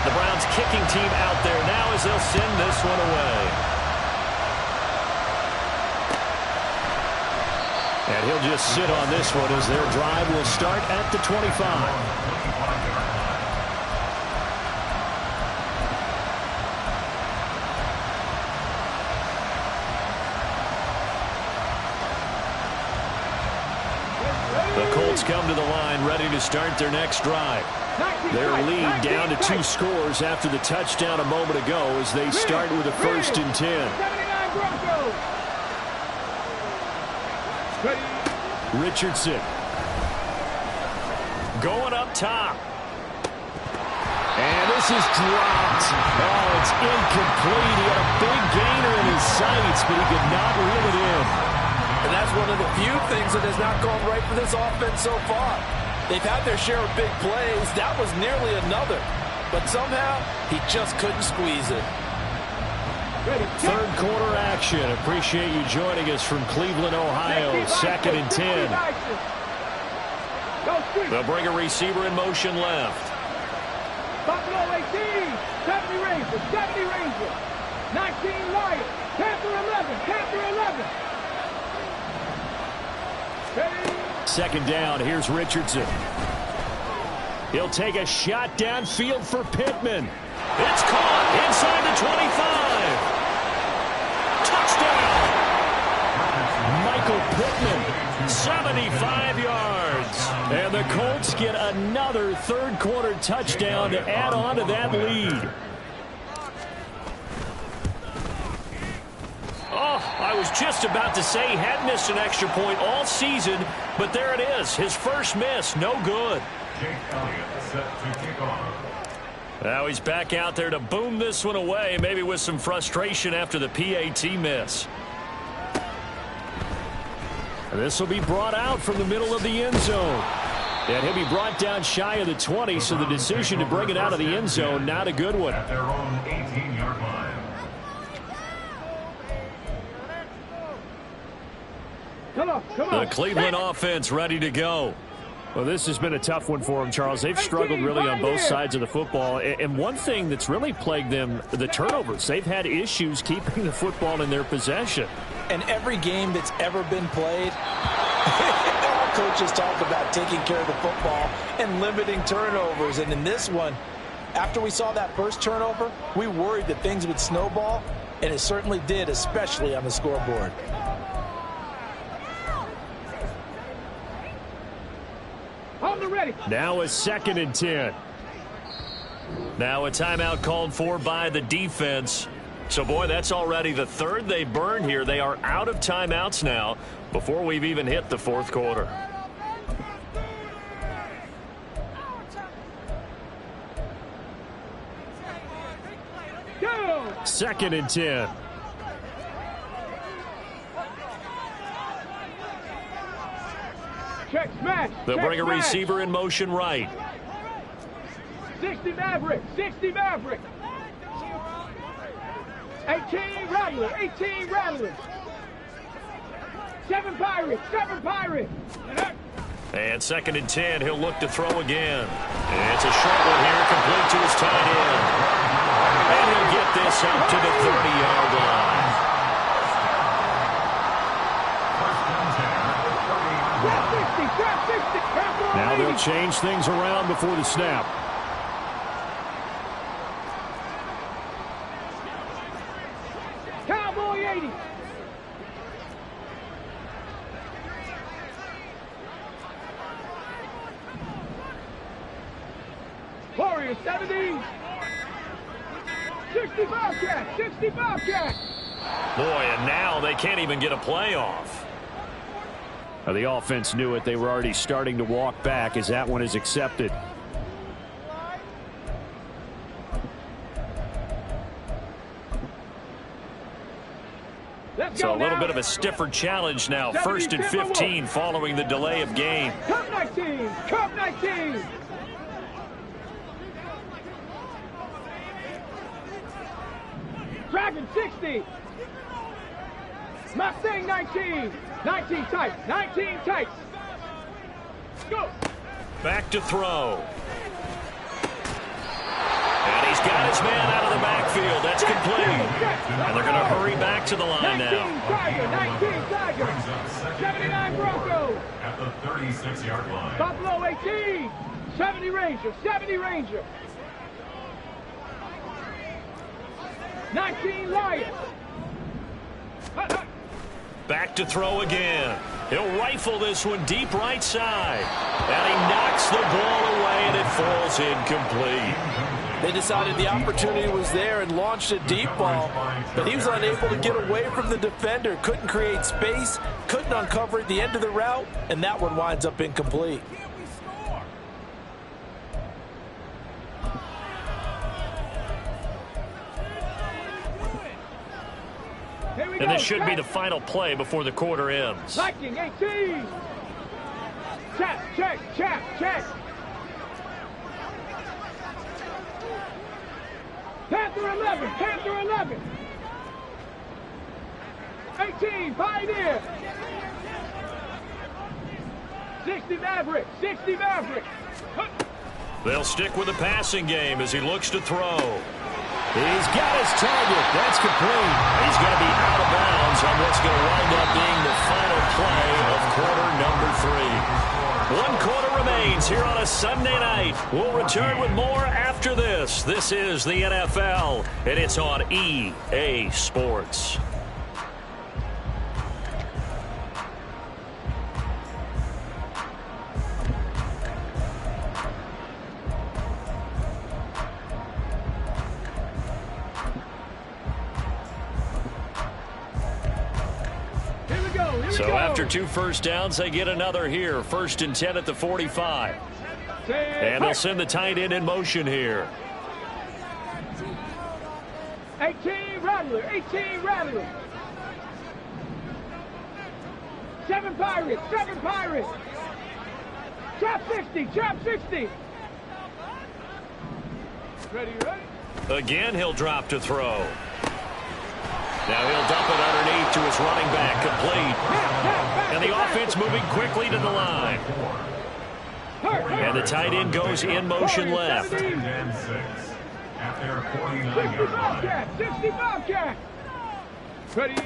The Browns kicking team out there now as they'll send this one away. And he'll just sit on this one as their drive will start at the 25. The Colts come to the line ready to start their next drive. Their lead down to 2 scores after the touchdown a moment ago as they start with a 1st and 10. 79 Broncos. Richardson. Going up top. And this is dropped. Oh, it's incomplete. He had a big gainer in his sights, but he could not reel it in. And that's one of the few things that has not gone right for this offense so far. They've had their share of big plays. That was nearly another. But somehow, he just couldn't squeeze it. Third quarter action. Appreciate you joining us from Cleveland, Ohio. 2nd and 10. They'll bring a receiver in motion left. Buffalo 18. 70 Rangers. 70 Rangers. 19 Lions. Panther 11. Panther 11. 2nd down. Here's Richardson. He'll take a shot downfield for Pittman. It's caught inside the 25. Touchdown! Michael Pittman. 75 yards. And the Colts get another third quarter touchdown to add on to that lead. Oh, I was just about to say he had missed an extra point all season, but there it is. His first miss, no good. Jake Elliott set to kick off. Now he's back out there to boom this one away, maybe with some frustration after the PAT miss. And this will be brought out from the middle of the end zone. And he'll be brought down shy of the 20, so the decision to bring it out of the end zone, not a good one. At their own 18-yard line. Come on. The Cleveland offense ready to go. Well, this has been a tough one for them, Charles. They've struggled really on both sides of the football. And one thing that's really plagued them, the turnovers. They've had issues keeping the football in their possession. And every game that's ever been played, all coaches talk about taking care of the football and limiting turnovers. And in this one, after we saw that first turnover, we worried that things would snowball, and it certainly did, especially on the scoreboard. Now a 2nd and 10. Now a timeout called for by the defense. So, boy, that's already the third they burned here. They are out of timeouts now before we've even hit the fourth quarter. 2nd and 10. Check smash. They'll check bring a smash. receiver in motion right. 60 Maverick. 60 Maverick. 18 Rattler. 18 Rattler. 7 Pirates. 7 Pirates. And 2nd and 10, he'll look to throw again. And it's a short one here, complete to his tight end. And he'll get this up to the 30-yard line. Now they'll change things around before the snap. Cowboy 80. Warrior 70. 60 Bobcat. 60 Bobcat. Boy, and now they can't even get a play off. Now, the offense knew it. They were already starting to walk back as that one is accepted. So a little bit of a stiffer challenge now. 1st and 15 following the delay of game. Cup 19. Cup 19. Dragon 60. Mustang 19. 19 tights. 19 tights. Go. Back to throw. And he's got his man out of the backfield. That's complete. And they're going to hurry back to the line 19 now. Tiger. 19 Tiger. 79 Bronco. At the 36-yard line. Buffalo 18. 70 Ranger. 70 Ranger. 19 Lion. Back to throw again. He'll rifle this one deep right side. And he knocks the ball away, and it falls incomplete. They decided the opportunity was there and launched a deep ball, but he was unable to get away from the defender, couldn't create space, couldn't uncover at the end of the route, and that one winds up incomplete. And this should be the final play before the quarter ends. Viking 18. Check, check, check, check. Panther 11, Panther 11. 18, Pioneer. 60 Maverick, 60 Maverick. They'll stick with the passing game as he looks to throw. He's got his target. That's complete. He's going to be out of bounds on what's going to wind up being the final play of quarter number 3. 1 quarter remains here on a Sunday night. We'll return with more after this. This is the NFL, and it's on EA Sports. So after 2 first downs, they get another here. 1st and 10 at the 45. And they'll send the tight end in motion here. 18 Rattler, 18 Rattler. 7 Pirates, 7 Pirates. Trap 60, trap 60. Ready, ready? Again, he'll drop to throw. Now he'll dump it underneath to his running back, complete. And the offense moving quickly to the line. And the tight end goes in motion left. 2nd and 6 at their 49-yard line. 60 Bobcat. Ready.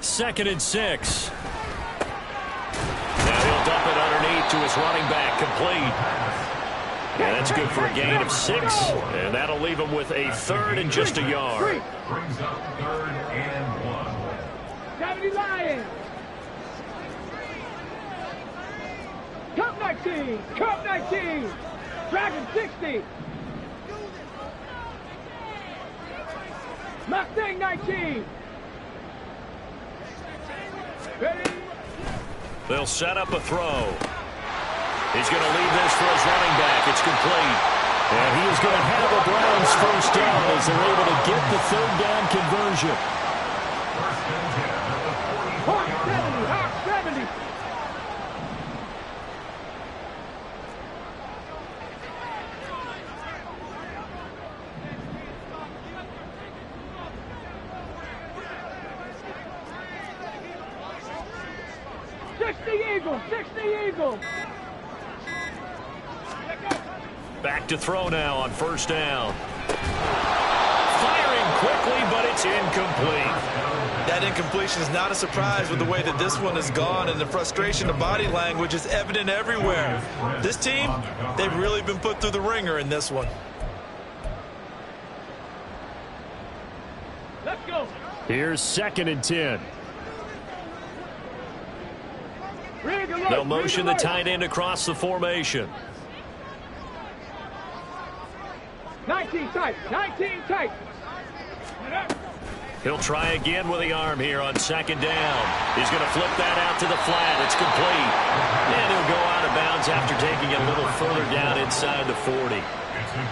2nd and 6. Now he'll dump it underneath to his running back, complete. And that's good for a gain of 6. And that'll leave him with a 3rd and just a yard. Brings up 3rd and 1. 70 Lions. Cup 19, Cup 19. Dragon 60. Mustang 19. Ready? They'll set up a throw. He's going to leave this for his running back. It's complete. And he is going to have a Browns Browns first down as they're able to get the third down conversion. First and 10 at the 44-yard line. Hawk 70. Eagles, 60 Eagles. Back to throw now on first down. Firing quickly, but it's incomplete. That incompletion is not a surprise with the way that this one has gone, and the frustration, the body language is evident everywhere. This team, they've really been put through the ringer in this one. Let's go. Here's 2nd and 10. They'll motion the tight end across the formation. 19 tight, 19 tight. He'll try again with the arm here on 2nd down. He's going to flip that out to the flat. It's complete. And he'll go out of bounds after taking it a little further down inside the 40.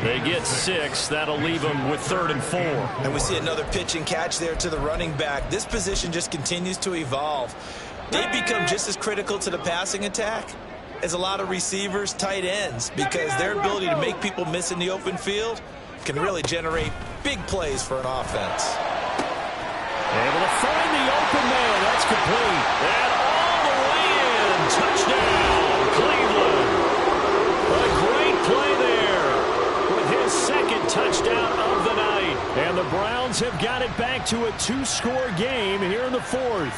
They get 6. That'll leave them with 3rd and 4. And we see another pitch and catch there to the running back. This position just continues to evolve. They become just as critical to the passing attack as a lot of receivers, tight ends, because their ability to make people miss in the open field can really generate big plays for an offense. Able to find the open man. That's complete. And all the way in. Touchdown, Cleveland. A great play there with his 2nd touchdown of the night. And the Browns have got it back to a 2-score game here in the 4th.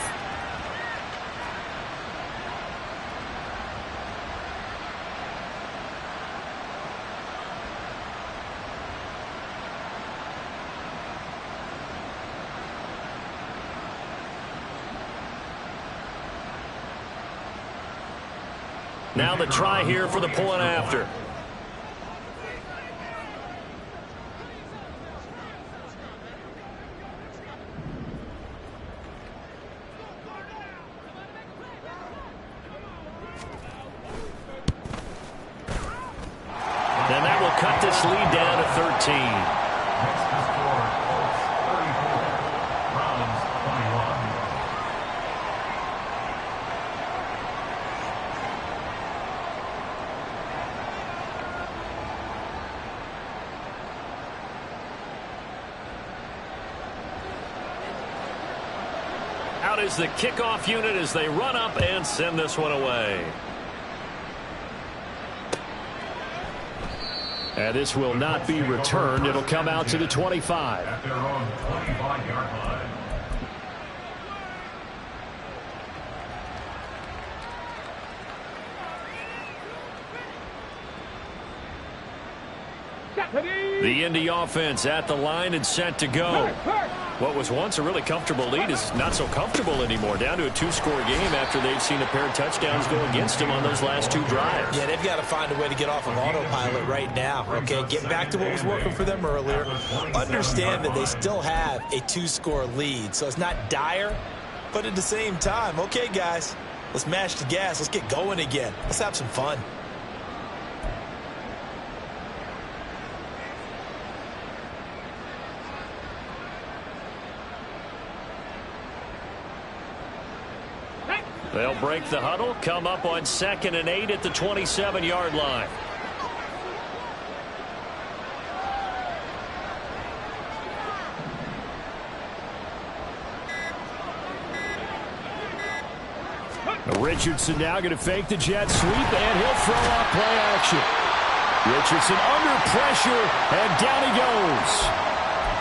Now the try here for the point after. And that will cut this lead down to 13. Next to score, Colts 34, Browns 21. Out is the kickoff unit as they run up and send this one away. And this will not be returned. It'll come out to the 25. At their own 25-yard line. The Indy offense at the line and set to go. What was once a really comfortable lead is not so comfortable anymore. Down to a 2-score game after they've seen a pair of touchdowns go against them on those last 2 drives. Yeah, they've got to find a way to get off of autopilot right now, okay? Get back to what was working for them earlier. Understand that they still have a 2-score lead, so it's not dire, but at the same time, okay, guys, let's mash the gas. Let's get going again. Let's have some fun. They'll break the huddle, come up on 2nd and 8 at the 27-yard line. Richardson now going to fake the jet sweep, and he'll throw off play action. Richardson under pressure, and down he goes.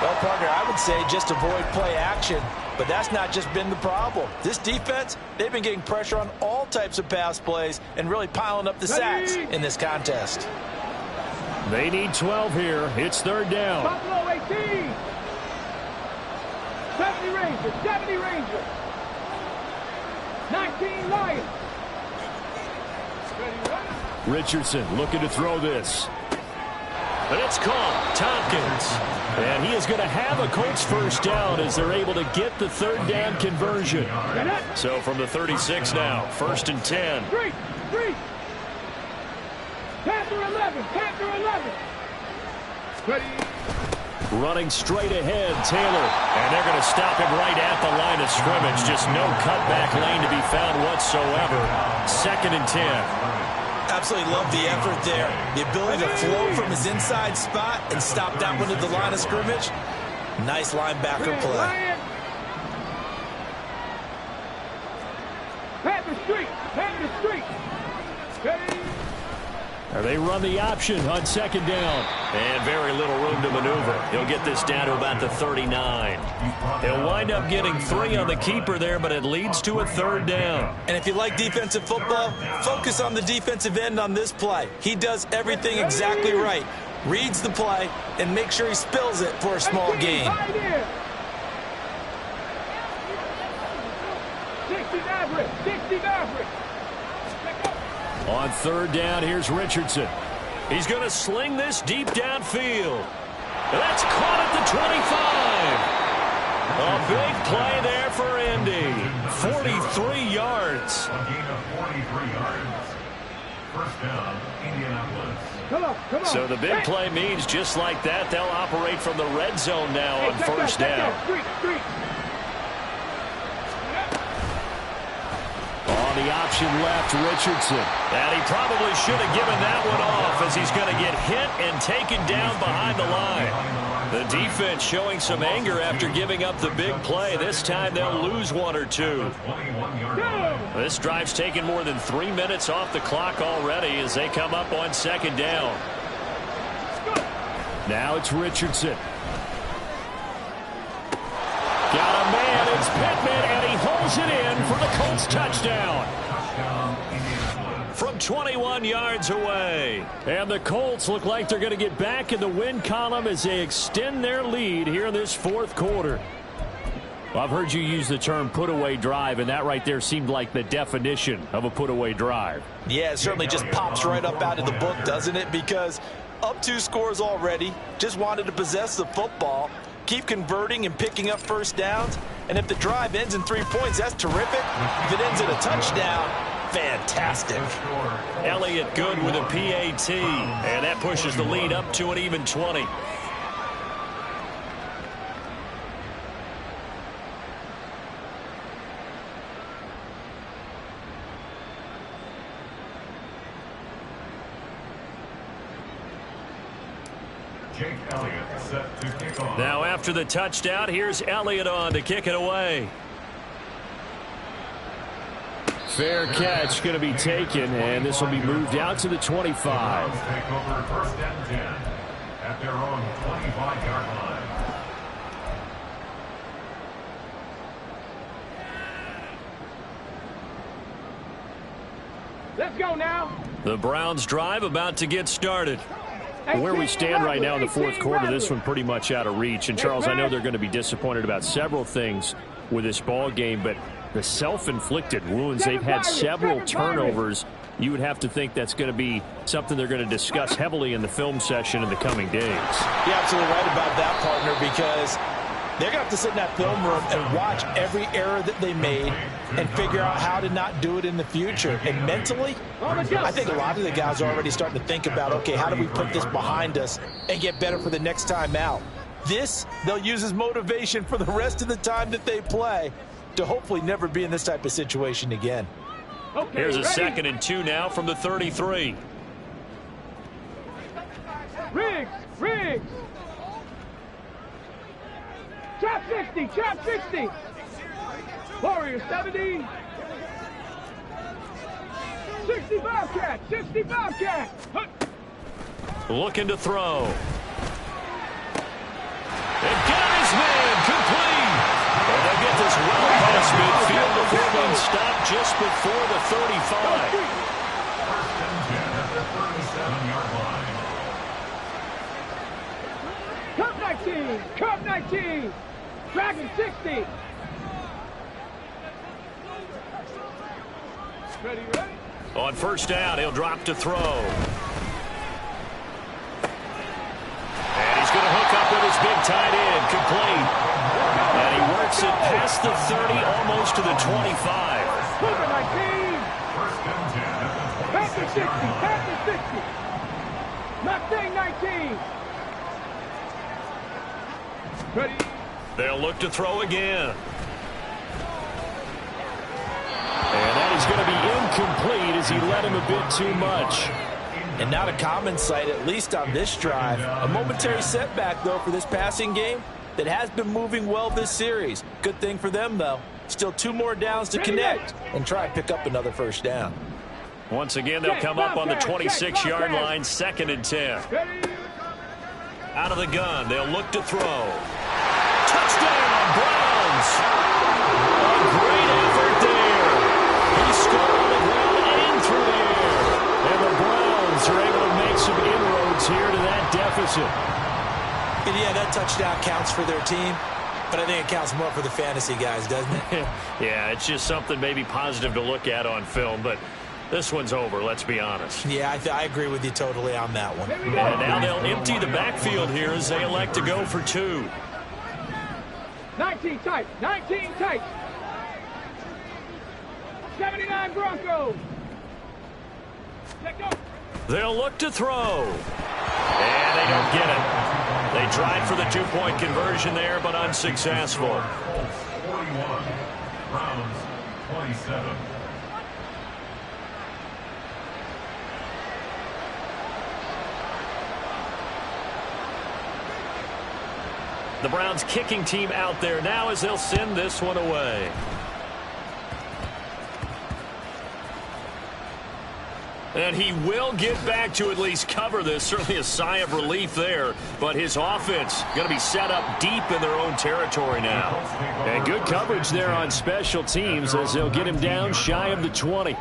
Well, partner, I would say just avoid play action, but that's not just been the problem. This defense, they've been getting pressure on all types of pass plays and really piling up the sacks in this contest. They need 12 here. It's 3rd down. Buffalo 18. 70 Rangers, 70 Rangers. 19 Lions. Richardson looking to throw this. And it's caught. Tompkins. And he is going to have a Colts first down as they're able to get the 3rd down conversion. So from the 36 now, 1st and 10. 3. Panther 11, Panther 11. Ready. Running straight ahead, Taylor. And they're going to stop him right at the line of scrimmage. Just no cutback lane to be found whatsoever. 2nd and 10. Absolutely love the effort there. The ability to flow from his inside spot and stop that one at the line of scrimmage. Nice linebacker play. Pat the street. Pat the street. Ready. They run the option on 2nd down. And very little room to maneuver. He'll get this down to about the 39. He'll wind up getting 3 on the keeper there, but it leads to a 3rd down. And if you like defensive football, focus on the defensive end on this play. He does everything exactly right. Reads the play and make sure he spills it for a small gain. 60 Maverick. 60 Maverick. On 3rd down, here's Richardson. He's going to sling this deep downfield. That's caught at the 25. A big play there for Indy. 43 yards. A gain of 43 yards. First down, Indianapolis. Come on. So the big play means just like that, they'll operate from the red zone now on 1st down. Street. On the option left, Richardson. And he probably should have given that one off as he's going to get hit and taken down behind the line. The defense showing some anger after giving up the big play. This time they'll lose 1 or 2. This drive's taken more than 3 minutes off the clock already as they come up on 2nd down. Now it's Richardson. Got a man, it's Pittman, and he holds it in for the Colts touchdown. From 21 yards away. And the Colts look like they're going to get back in the win column as they extend their lead here in this 4th quarter. Well, I've heard you use the term put-away drive, and that right there seemed like the definition of a put-away drive. Yeah, it certainly just pops right up out of the book, doesn't it? Because up 2 scores already, just wanted to possess the football, keep converting and picking up 1st downs. And if the drive ends in 3 points, that's terrific. If it ends in a touchdown, fantastic. Elliott good with a PAT. And that pushes the lead up to an even 20. Jake Elliott set to kick off. Now after the touchdown, here's Elliott on to kick it away. Fair catch going to be taken, and this will be moved out to the 25. Take over 1st and 10 at their own 25-yard line. Let's go now. The Browns drive about to get started. Where we stand right now in the 4th quarter, this one pretty much out of reach. And, Charles, I know they're going to be disappointed about several things with this ball game, but the self-inflicted wounds, they've had several turnovers. You would have to think that's going to be something they're going to discuss heavily in the film session in the coming days. You're absolutely right about that, partner, because they're going to have to sit in that film room and watch every error that they made and figure out how to not do it in the future. And mentally, I think a lot of the guys are already starting to think about, okay, how do we put this behind us and get better for the next time out? This, they'll use as motivation for the rest of the time that they play to hopefully never be in this type of situation again. Okay, Here's a ready? 2nd and 2 now from the 33. Riggs. Trap 60. Warriors 70. 65 cat. Looking to throw. And got his man complete. And they'll get this well past midfield before being stopped just before the 35. 1st and 10 at the 37-yard line. Cup 19. Dragon 60. Ready? On 1st down, he'll drop to throw. And he's going to hook up with his big tight end, complete. And he works it past the 30, almost to the 25. Cooper 19. 1st and 10 at the Panther 60. 26-yard line. Mustang 19. Ready. They'll look to throw again. And that is going to be incomplete as he led him a bit too much. And not a common sight, at least on this drive. A momentary setback, though, for this passing game that has been moving well this series. Good thing for them, though. Still 2 more downs to connect and try and pick up another first down. Once again, they'll come up on the 26-yard line, 2nd and 10. Out of the gun, they'll look to throw. Touchdown, Browns! A great effort there. He scored on the ground and through the air. And the Browns are able to make some inroads here to that deficit. And yeah, that touchdown counts for their team, but I think it counts more for the fantasy guys, doesn't it? Yeah, it's just something maybe positive to look at on film, but this one's over, let's be honest. Yeah, I agree with you totally on that one. And now they'll empty the backfield here as they elect to go for 2. 19 tight. 19 tight. 79 Broncos. Let go. They'll look to throw. And they don't get it. They tried for the 2-point conversion there, but unsuccessful. 41. Browns 27. The Browns kicking team out there now as they'll send this one away. And he will get back to at least cover this. Certainly a sigh of relief there. But his offense going to be set up deep in their own territory now. And good coverage there on special teams as they'll get him down shy of the 20.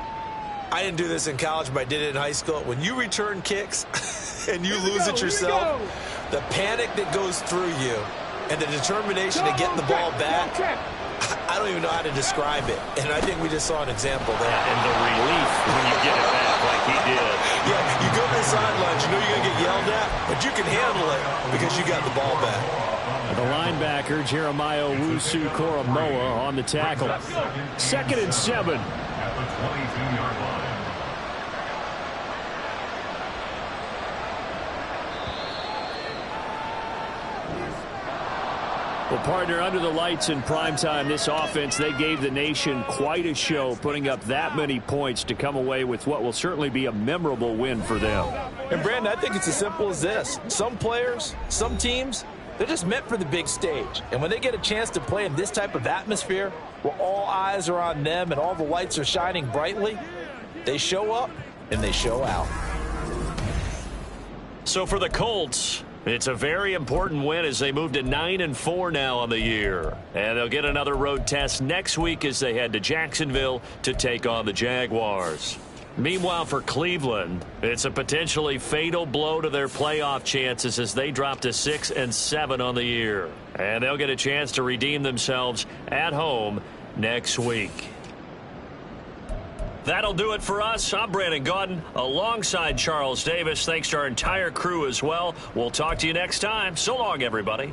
I didn't do this in college, but I did it in high school. When you return kicks and you lose it yourself, the panic that goes through you and the determination to get the ball back, I don't even know how to describe it. And I think we just saw an example there. And the relief when you get it back like he did. Yeah, you go to the sidelines, you know you're going to get yelled at, but you can handle it because you got the ball back. The linebacker, Jeremiah Owusu-Koramoah, on the tackle. 2nd and 7. At the 22-yard line. Well, partner, under the lights in primetime, this offense, they gave the nation quite a show, putting up that many points to come away with what will certainly be a memorable win for them. And, Brandon, I think it's as simple as this. Some players, some teams, they're just meant for the big stage. And when they get a chance to play in this type of atmosphere where all eyes are on them and all the lights are shining brightly, they show up and they show out. So for the Colts, it's a very important win as they move to 9-4 now on the year. And they'll get another road test next week as they head to Jacksonville to take on the Jaguars. Meanwhile, for Cleveland, it's a potentially fatal blow to their playoff chances as they drop to 6-7 on the year. And they'll get a chance to redeem themselves at home next week. That'll do it for us. I'm Brandon Gaudin alongside Charles Davis. Thanks to our entire crew as well. We'll talk to you next time. So long, everybody.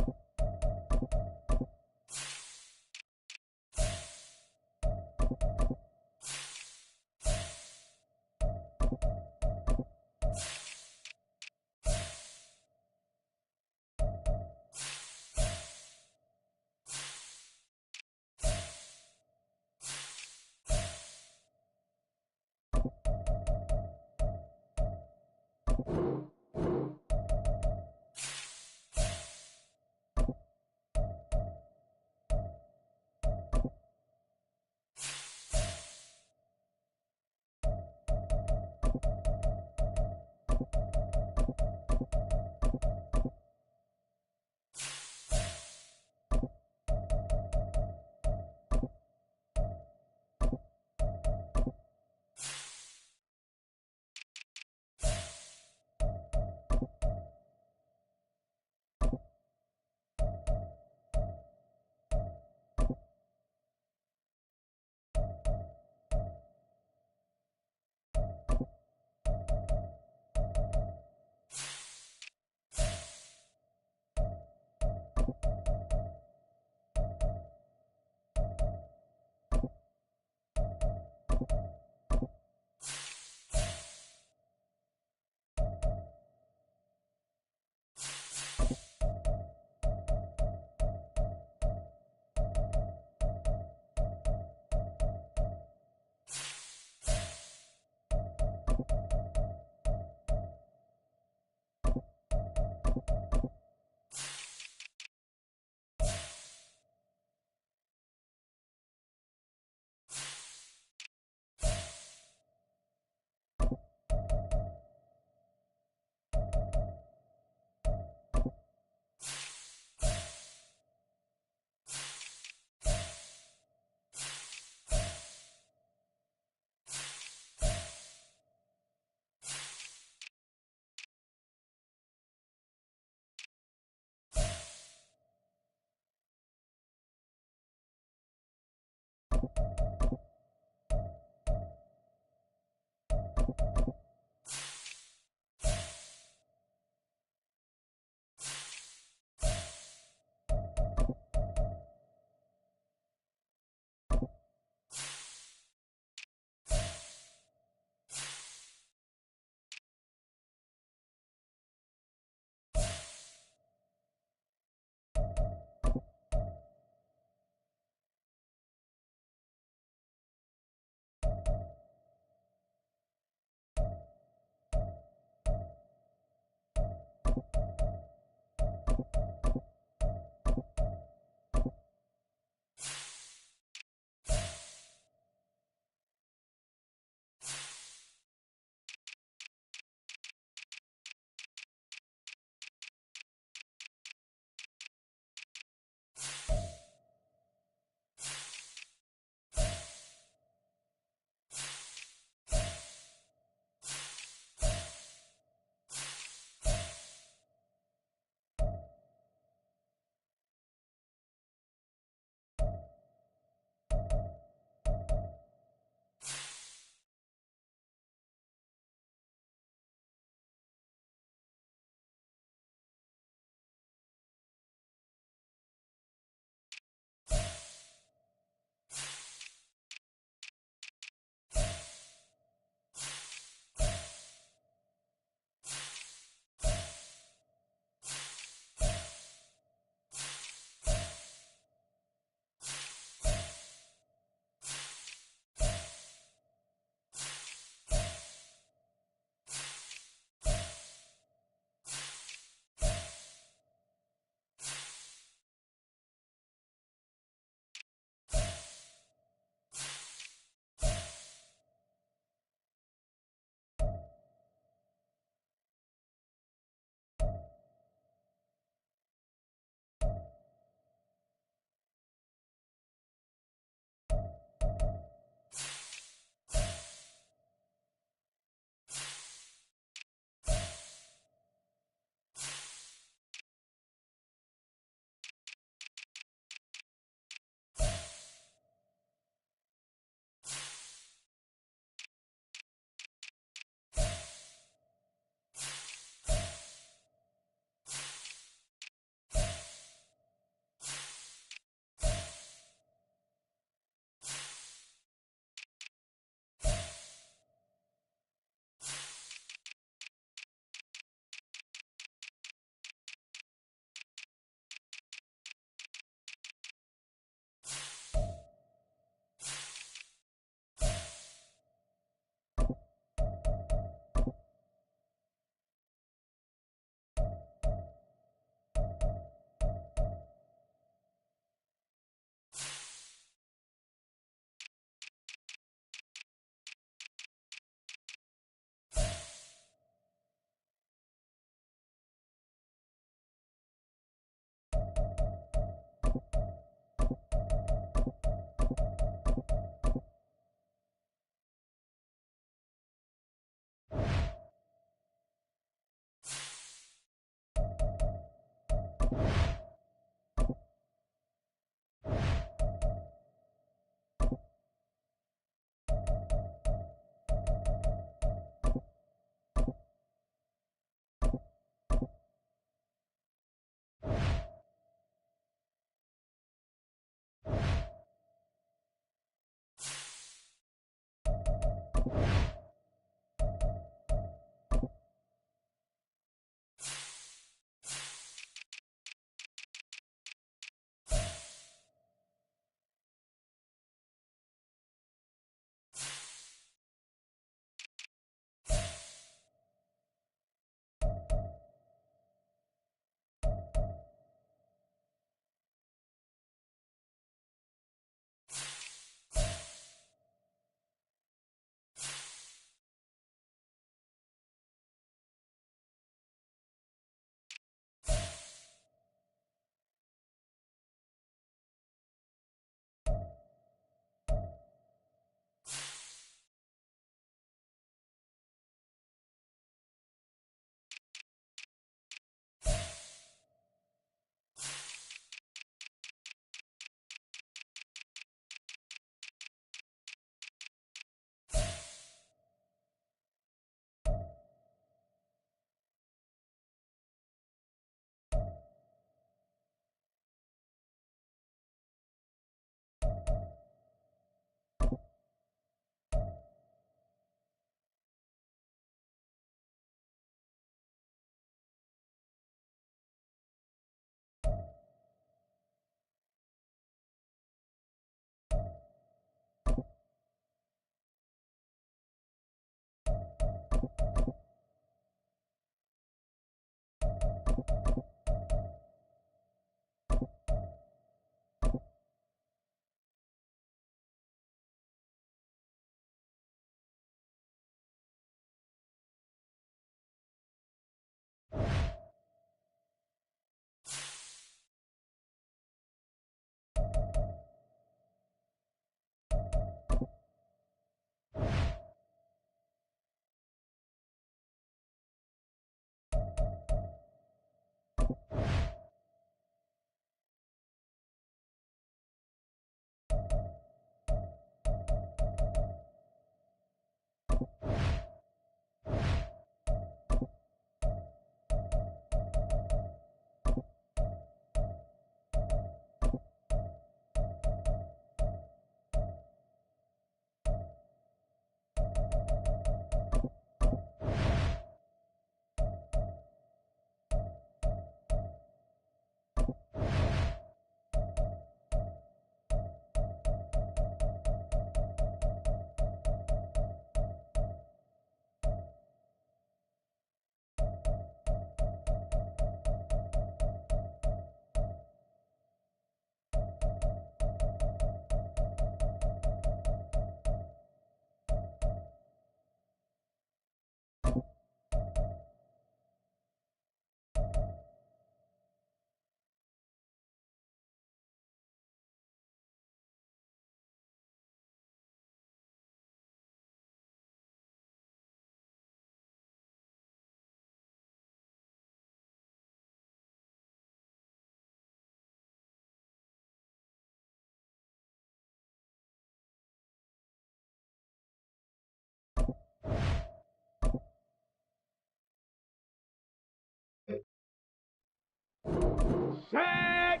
Set.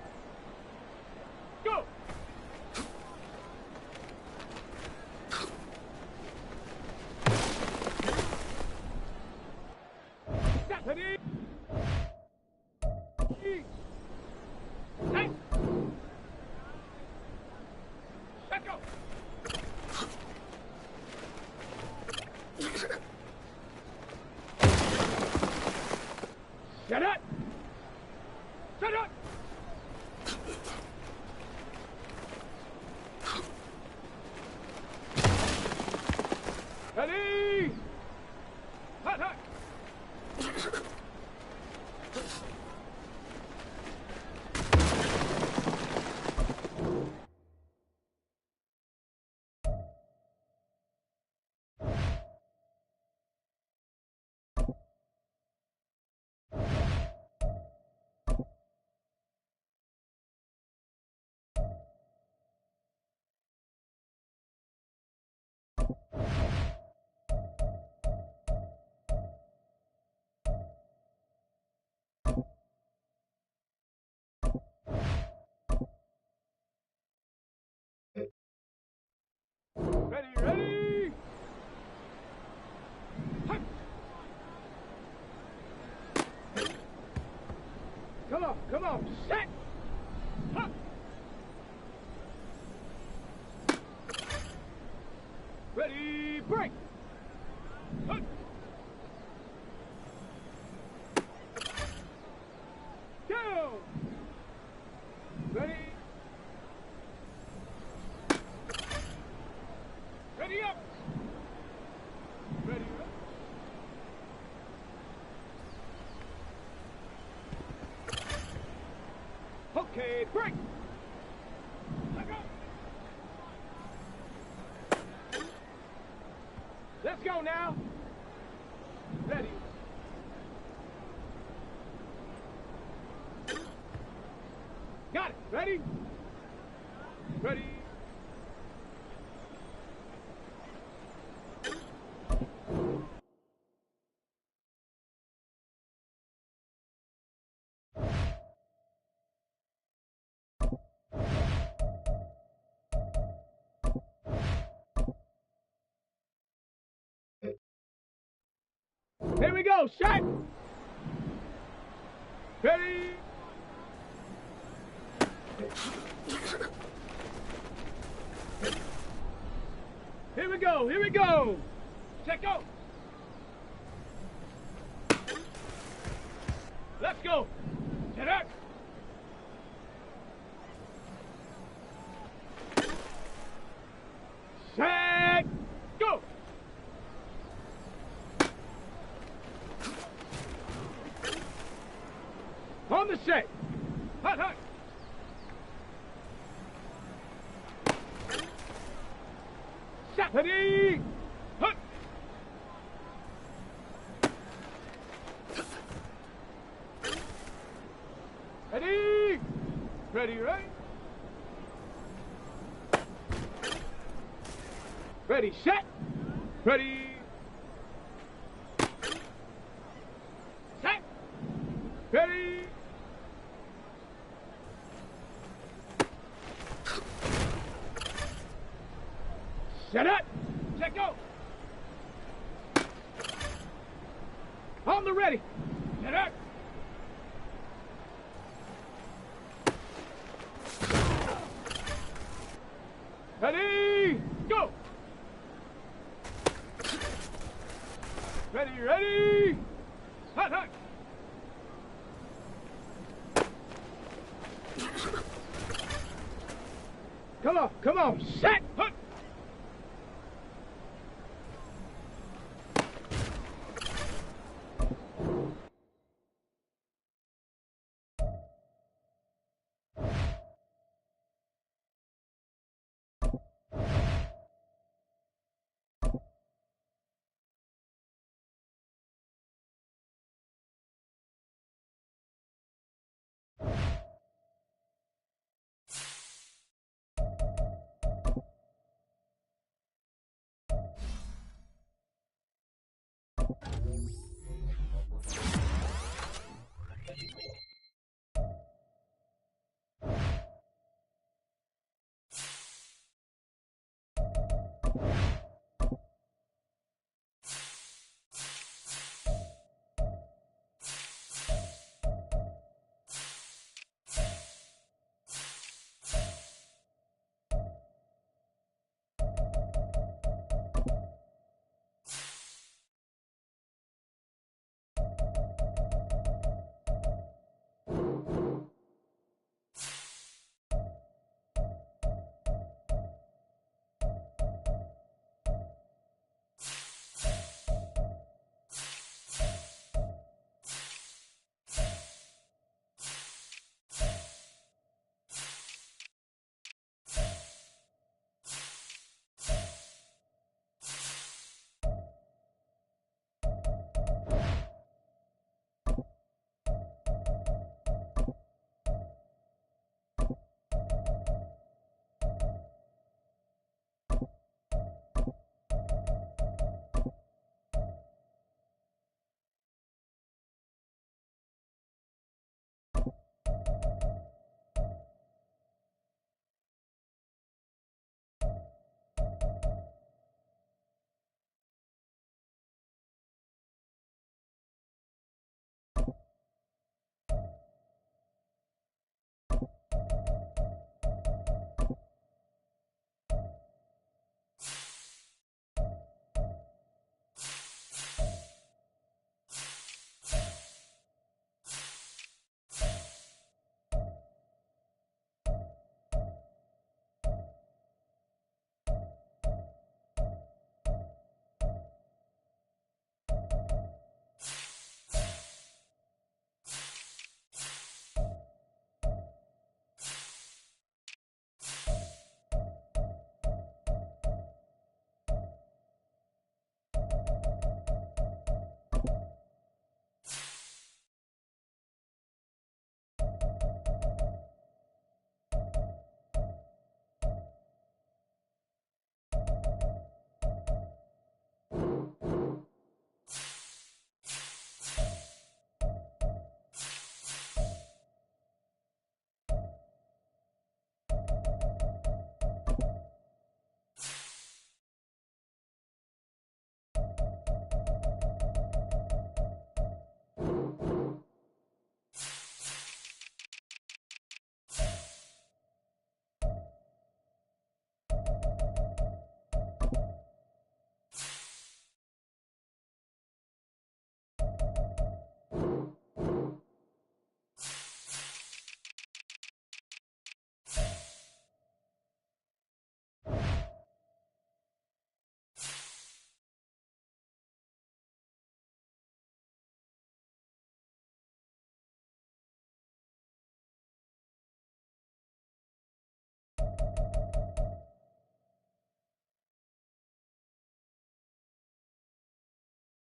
Go. Stephanie. Set. Set go. Set up. Set up. Ready. Hot, hot. Ready, ready. Hut. Come on, set. Hut. Ready, break. Hut. Go. Ready. Ready up. Ready up. Okay, break. Let go. Let's go now. Ready. Got it. Ready? Ready. Here we go, shot! Ready! Here we go! Check go! Let's go! Set up! Set! Go! On the set! Hot, hot! Set! Ready! Hot! Ready! Ready, right? Ready, set! Ready! Set! Ready! Set up! Set go! On the ready! Set up! Ready! Go! Ready, ready! Hot, hot! Come on, set! Hot! now.